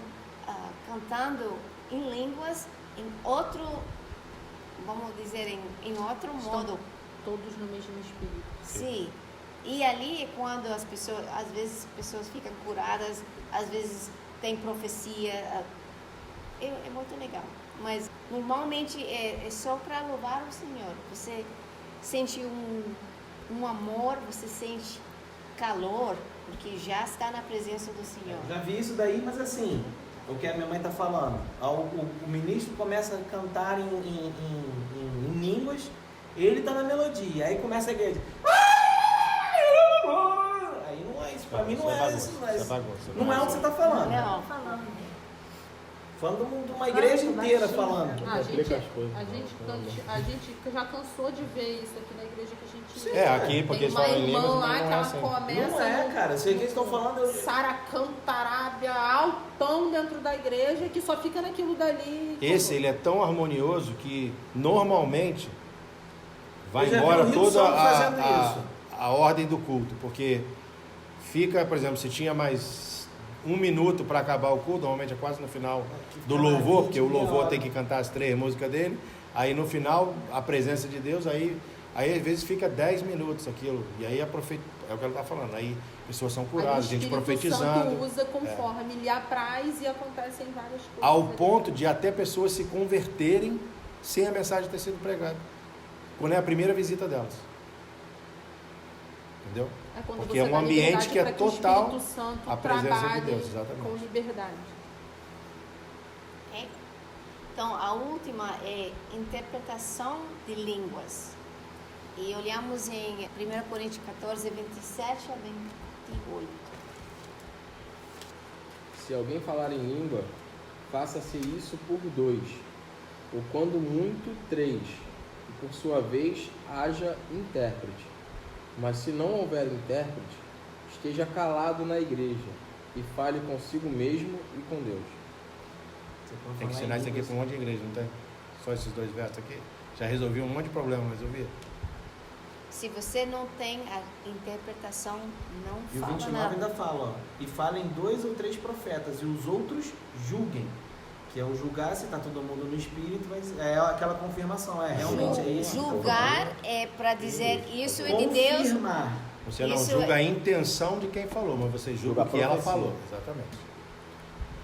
cantando em línguas, em outro, vamos dizer, em outro modo. Todos no mesmo espírito. Sim. E ali é quando as pessoas, às vezes, pessoas ficam curadas, às vezes tem profecia. É muito legal. Mas normalmente é só para louvar o Senhor. Você sente um amor, você sente calor, porque já está na presença do Senhor. Já vi isso daí, mas assim, o que a minha mãe está falando, o ministro começa a cantar em línguas, ele está na melodia, aí começa a igreja. Aí não é isso, para mim não é isso. Não é o que você está falando. Não. Falando de uma igreja inteira falando. A gente já cansou de ver isso aqui na igreja que a gente... Aqui, porque eles falam em línguas, irmã lá mas que não é ela assim. começa... Não é, cara. Sei que eles estão falando... Saracantarábia, altão dentro da igreja, que só fica naquilo dali. Ele é tão harmonioso que normalmente vai Eu já vi embora o Rio toda Santo fazendo isso. a ordem do culto, porque fica, por exemplo, se tinha mais 1 minuto para acabar o culto, normalmente é quase no final do louvor, porque o louvor tem que cantar as 3 músicas dele, aí no final a presença de Deus, aí às vezes fica 10 minutos aquilo, e aí é o que ela está falando, aí pessoas são curadas, gente profetizando. O Espírito Santo usa conforme lhe apraz e acontecem várias coisas. Ao ponto de até pessoas se converterem sem a mensagem ter sido pregada, quando é a primeira visita delas. Entendeu? Porque é um ambiente que é total a presença de Deus, exatamente. Com liberdade. Então, a última é interpretação de línguas. E olhamos em 1 Coríntios 14, 27 a 28. Se alguém falar em língua, faça-se isso por 2, ou quando muito 3, e por sua vez haja intérprete. Mas se não houver intérprete, esteja calado na igreja e fale consigo mesmo e com Deus. Tem que ensinar isso aqui para um monte de igreja, não tem? Só esses 2 versos aqui? Já resolvi um monte de problema, resolvi. Se você não tem a interpretação, não E o fala 29 nada. ainda fala, ó, e falem 2 ou 3 profetas, e os outros julguem. Que é o julgar, se está todo mundo no espírito, é aquela confirmação, realmente é isso. Julgar é para dizer isso é de Deus. Confirmar. Você não Isso julga a intenção de quem falou, mas você julga o que ela falou. Exatamente.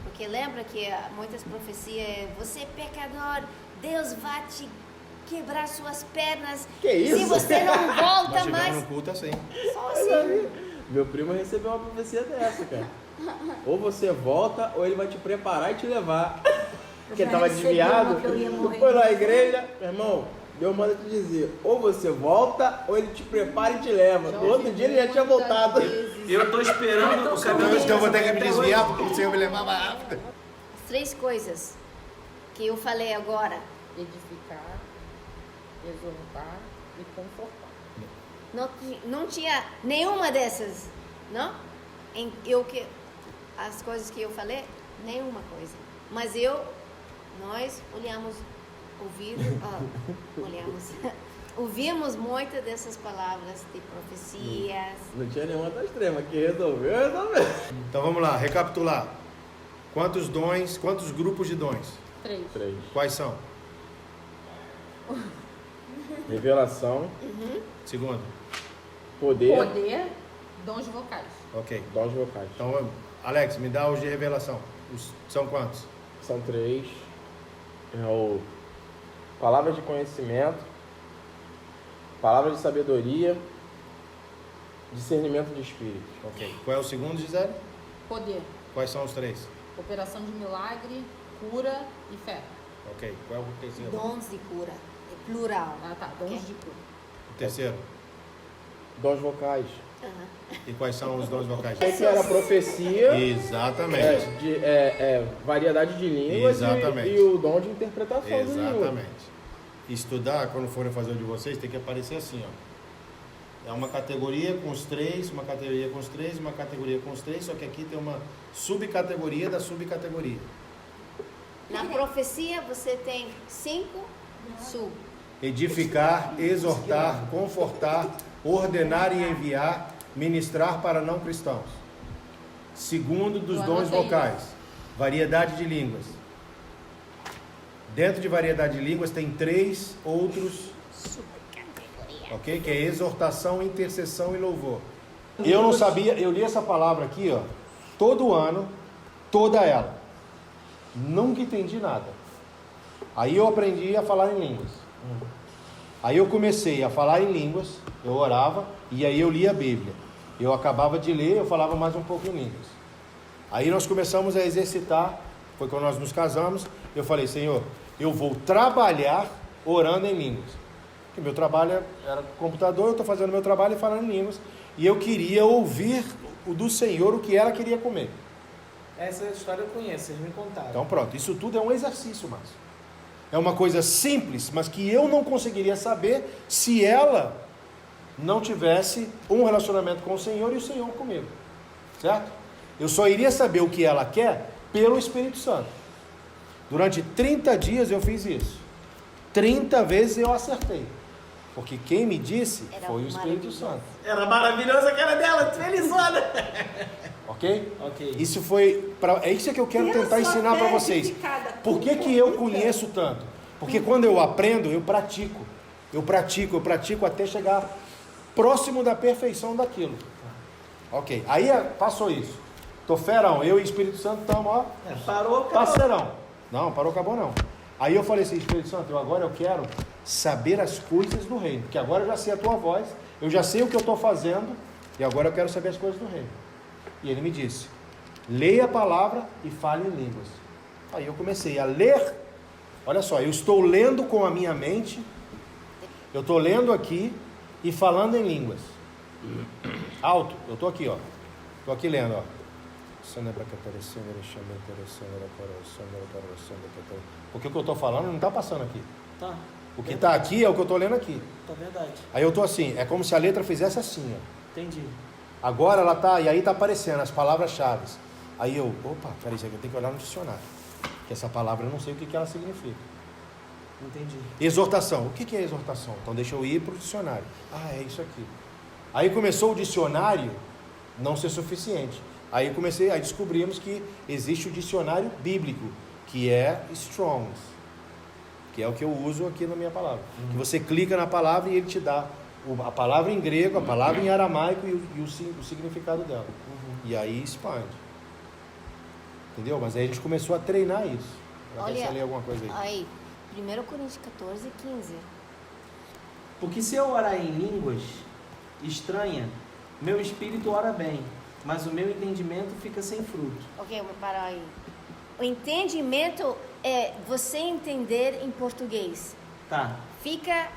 Porque lembra que muitas profecias é: você é pecador, Deus vai te quebrar suas pernas. Que isso? Se você não volta Nós tivemos mais. no culto assim. Só assim. Meu primo recebeu uma profecia dessa, cara. Ou você volta, ou ele vai te preparar e te levar. Porque ele estava desviado, foi na igreja. Meu irmão, Deus manda te dizer, ou você volta, ou ele te prepara e te leva. No outro dia ele já tinha voltado. Eu estou esperando o cabelo. Então eu vou ter que me desviar, porque o Senhor me levar mais rápido. As 3 coisas que eu falei agora. Edificar, exortar e confortar. Não tinha nenhuma dessas, não? As coisas que eu falei, nenhuma coisa. Mas nós ouvimos muitas dessas palavras de profecias. Não tinha nenhuma das 3, mas que resolveu. Então vamos lá, recapitular. Quantos dons, quantos grupos de dons? 3. Quais são? Revelação, Segundo. poder, Dons vocais. Ok. dons vocais. Então, Alex, me dá os de revelação. São quantos? São 3. Palavras de conhecimento, palavras de sabedoria, discernimento de espírito. Ok. Qual é o segundo, Gisele? Poder. Quais são os 3? Operação de milagre, cura e fé. Ok. Qual é o terceiro? Dons de cura. É plural. Dons Ok. de cura. O terceiro? Dons vocais, E quais são os dons vocais? Que era profecia, Exatamente. variedade de línguas Exatamente. e o dom de interpretação de línguas. Exatamente. Estudar, quando forem fazer o de vocês, tem que aparecer assim, ó. É uma categoria com os 3, uma categoria com os 3, uma categoria com os 3, só que aqui tem uma subcategoria da subcategoria. Na profecia você tem 5 sub. Edificar, exortar, confortar, ordenar e enviar, ministrar para não cristãos. Segundo dos dons vocais, variedade de línguas. Dentro de variedade de línguas tem 3 outros, ok? Que é exortação, intercessão e louvor. Eu não sabia, eu li essa palavra aqui, ó, todo ano, toda ela. Nunca entendi nada. Aí eu aprendi a falar em línguas. Aí eu comecei a falar em línguas, eu orava e aí eu lia a Bíblia. Eu acabava de ler, eu falava mais um pouco em línguas. Aí nós começamos a exercitar, foi quando nós nos casamos, eu falei, Senhor, eu vou trabalhar orando em línguas. Porque meu trabalho era computador, eu estou fazendo meu trabalho e falando em línguas. E eu queria ouvir do Senhor o que ela queria comer. Essa história eu conheço, vocês me contaram. Então pronto, isso tudo é um exercício, Márcio. É uma coisa simples, mas que eu não conseguiria saber se ela não tivesse um relacionamento com o Senhor e o Senhor comigo. Certo? Eu só iria saber o que ela quer pelo Espírito Santo. Durante 30 dias eu fiz isso. 30 vezes eu acertei. Porque quem me disse foi o Espírito Santo. Era maravilhosa a cara dela, felizona. Ok? Ok. Isso foi é isso que eu quero tentar ensinar para vocês. Por que eu conheço tanto? Porque quando eu aprendo, eu pratico. Eu pratico até chegar próximo da perfeição daquilo. Ok. Aí passou isso. Tô ferão, eu e o Espírito Santo estamos, ó. Parou, acabou. Parceirão. Não, parou, acabou não. Aí eu falei assim, Espírito Santo, agora eu quero saber as coisas do reino. Porque agora eu já sei a tua voz, eu já sei o que eu estou fazendo, e agora eu quero saber as coisas do reino. E ele me disse, leia a palavra e fale em línguas. Aí eu comecei a ler, olha só, eu estou lendo com a minha mente, eu estou lendo aqui e falando em línguas. Alto, eu estou aqui, ó. Estou aqui lendo, ó. Porque o que eu estou falando não está passando aqui. Tá. O que está aqui é o que eu estou lendo aqui. Tá verdade. Aí eu estou assim, é como se a letra fizesse assim, ó. Entendi. Agora ela tá, e aí tá aparecendo as palavras-chave. Aí eu, opa, peraí, isso aqui eu tenho que olhar no dicionário. Que essa palavra eu não sei o que ela significa. Entendi. Exortação. O que é exortação? Então deixa eu ir para o dicionário. Ah, é isso aqui. Aí começou o dicionário não ser suficiente. Aí descobrimos que existe o dicionário bíblico, que é Strong's, que é o que eu uso aqui na minha palavra. Que você clica na palavra e ele te dá a palavra em grego, a palavra em aramaico e o significado dela. E aí expande. Entendeu? Mas aí a gente começou a treinar isso. Ela quer ler alguma coisa aí. 1 Coríntios 14, 15. Porque se eu orar em línguas estranhas, meu espírito ora bem, mas o meu entendimento fica sem fruto. Ok, vou parar aí. O entendimento é você entender em português. Tá. Fica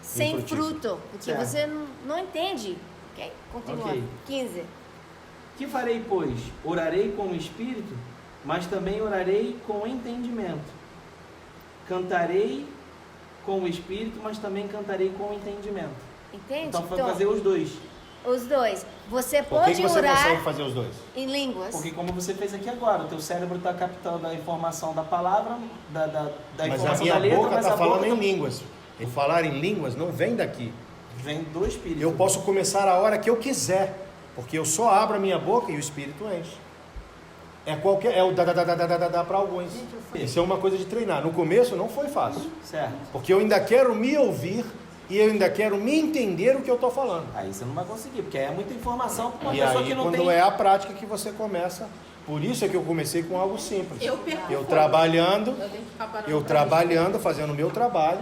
sem Infrutífero. fruto, porque Certo. você não entende. Ok, continua. Ok. 15. Que farei, pois? Orarei com o espírito, mas também orarei com o entendimento. Cantarei com o espírito, mas também cantarei com o entendimento. Entende? Então, vai fazer os dois. Os dois. Você Por que pode você orar consegue fazer os dois? em línguas. Porque como você fez aqui agora, o teu cérebro está captando a informação da palavra, da Mas a informação minha da letra, boca mas está a falando boca em não- línguas. E falar em línguas não vem daqui. vem do espírito. Eu posso começar a hora que eu quiser, porque eu só abro a minha boca e o Espírito enche. É o da para alguns. Isso é uma coisa de treinar. No começo não foi fácil, Certo. porque eu ainda quero me ouvir e eu ainda quero me entender o que eu estou falando. Aí você não vai conseguir, porque é muita informação para uma E pessoa aí que não quando tem. é a prática que você começa. Por isso é que eu comecei com algo simples. Eu perco Eu fogo. trabalhando, Eu tenho que ficar parando eu pra trabalhando, fazendo o meu trabalho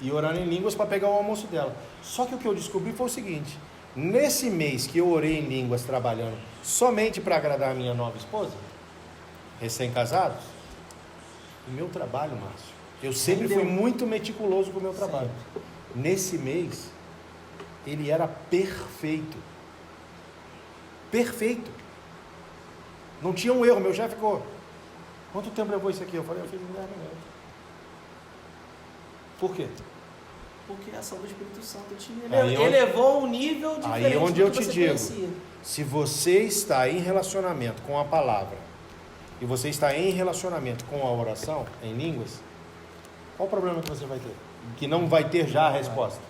e orando em línguas para pegar o almoço dela. Só que o que eu descobri foi o seguinte: nesse mês que eu orei em línguas trabalhando somente para agradar a minha nova esposa, recém-casados, o meu trabalho, Márcio, eu sempre fui muito meticuloso com o meu trabalho. Nesse mês, ele era perfeito. Perfeito. Não tinha um erro. Meu chefe ficou: quanto tempo levou isso aqui? Eu falei: eu fiz em 10 minutos. Por quê? Porque a ação do Espírito Santo te Aí elevou um nível diferente Aí onde do eu que te você digo, conhecia. se você está em relacionamento com a palavra e você está em relacionamento com a oração em línguas, qual o problema que você vai ter? Que não vai ter já a resposta.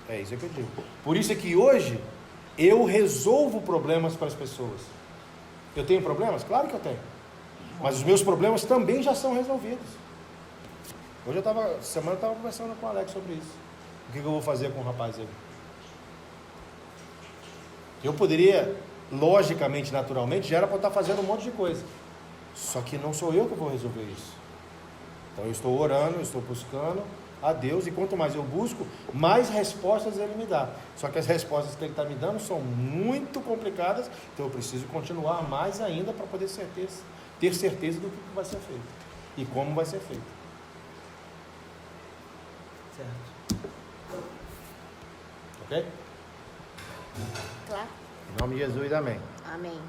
É isso que eu digo. Por isso é que hoje eu resolvo problemas para as pessoas. Eu tenho problemas? Claro que eu tenho. Mas os meus problemas também já são resolvidos. Hoje semana eu estava conversando com o Alex sobre isso. O que eu vou fazer com o rapaz aí? Eu poderia, logicamente, naturalmente, já era para estar fazendo um monte de coisa. Só que não sou eu que vou resolver isso. Então eu estou orando, eu estou buscando a Deus, e quanto mais eu busco, mais respostas Ele me dá. Só que as respostas que Ele está me dando são muito complicadas, então eu preciso continuar mais ainda para poder ter certeza do que vai ser feito e como vai ser feito. Certo. Ok? Claro. Em nome de Jesus, amém. Amém.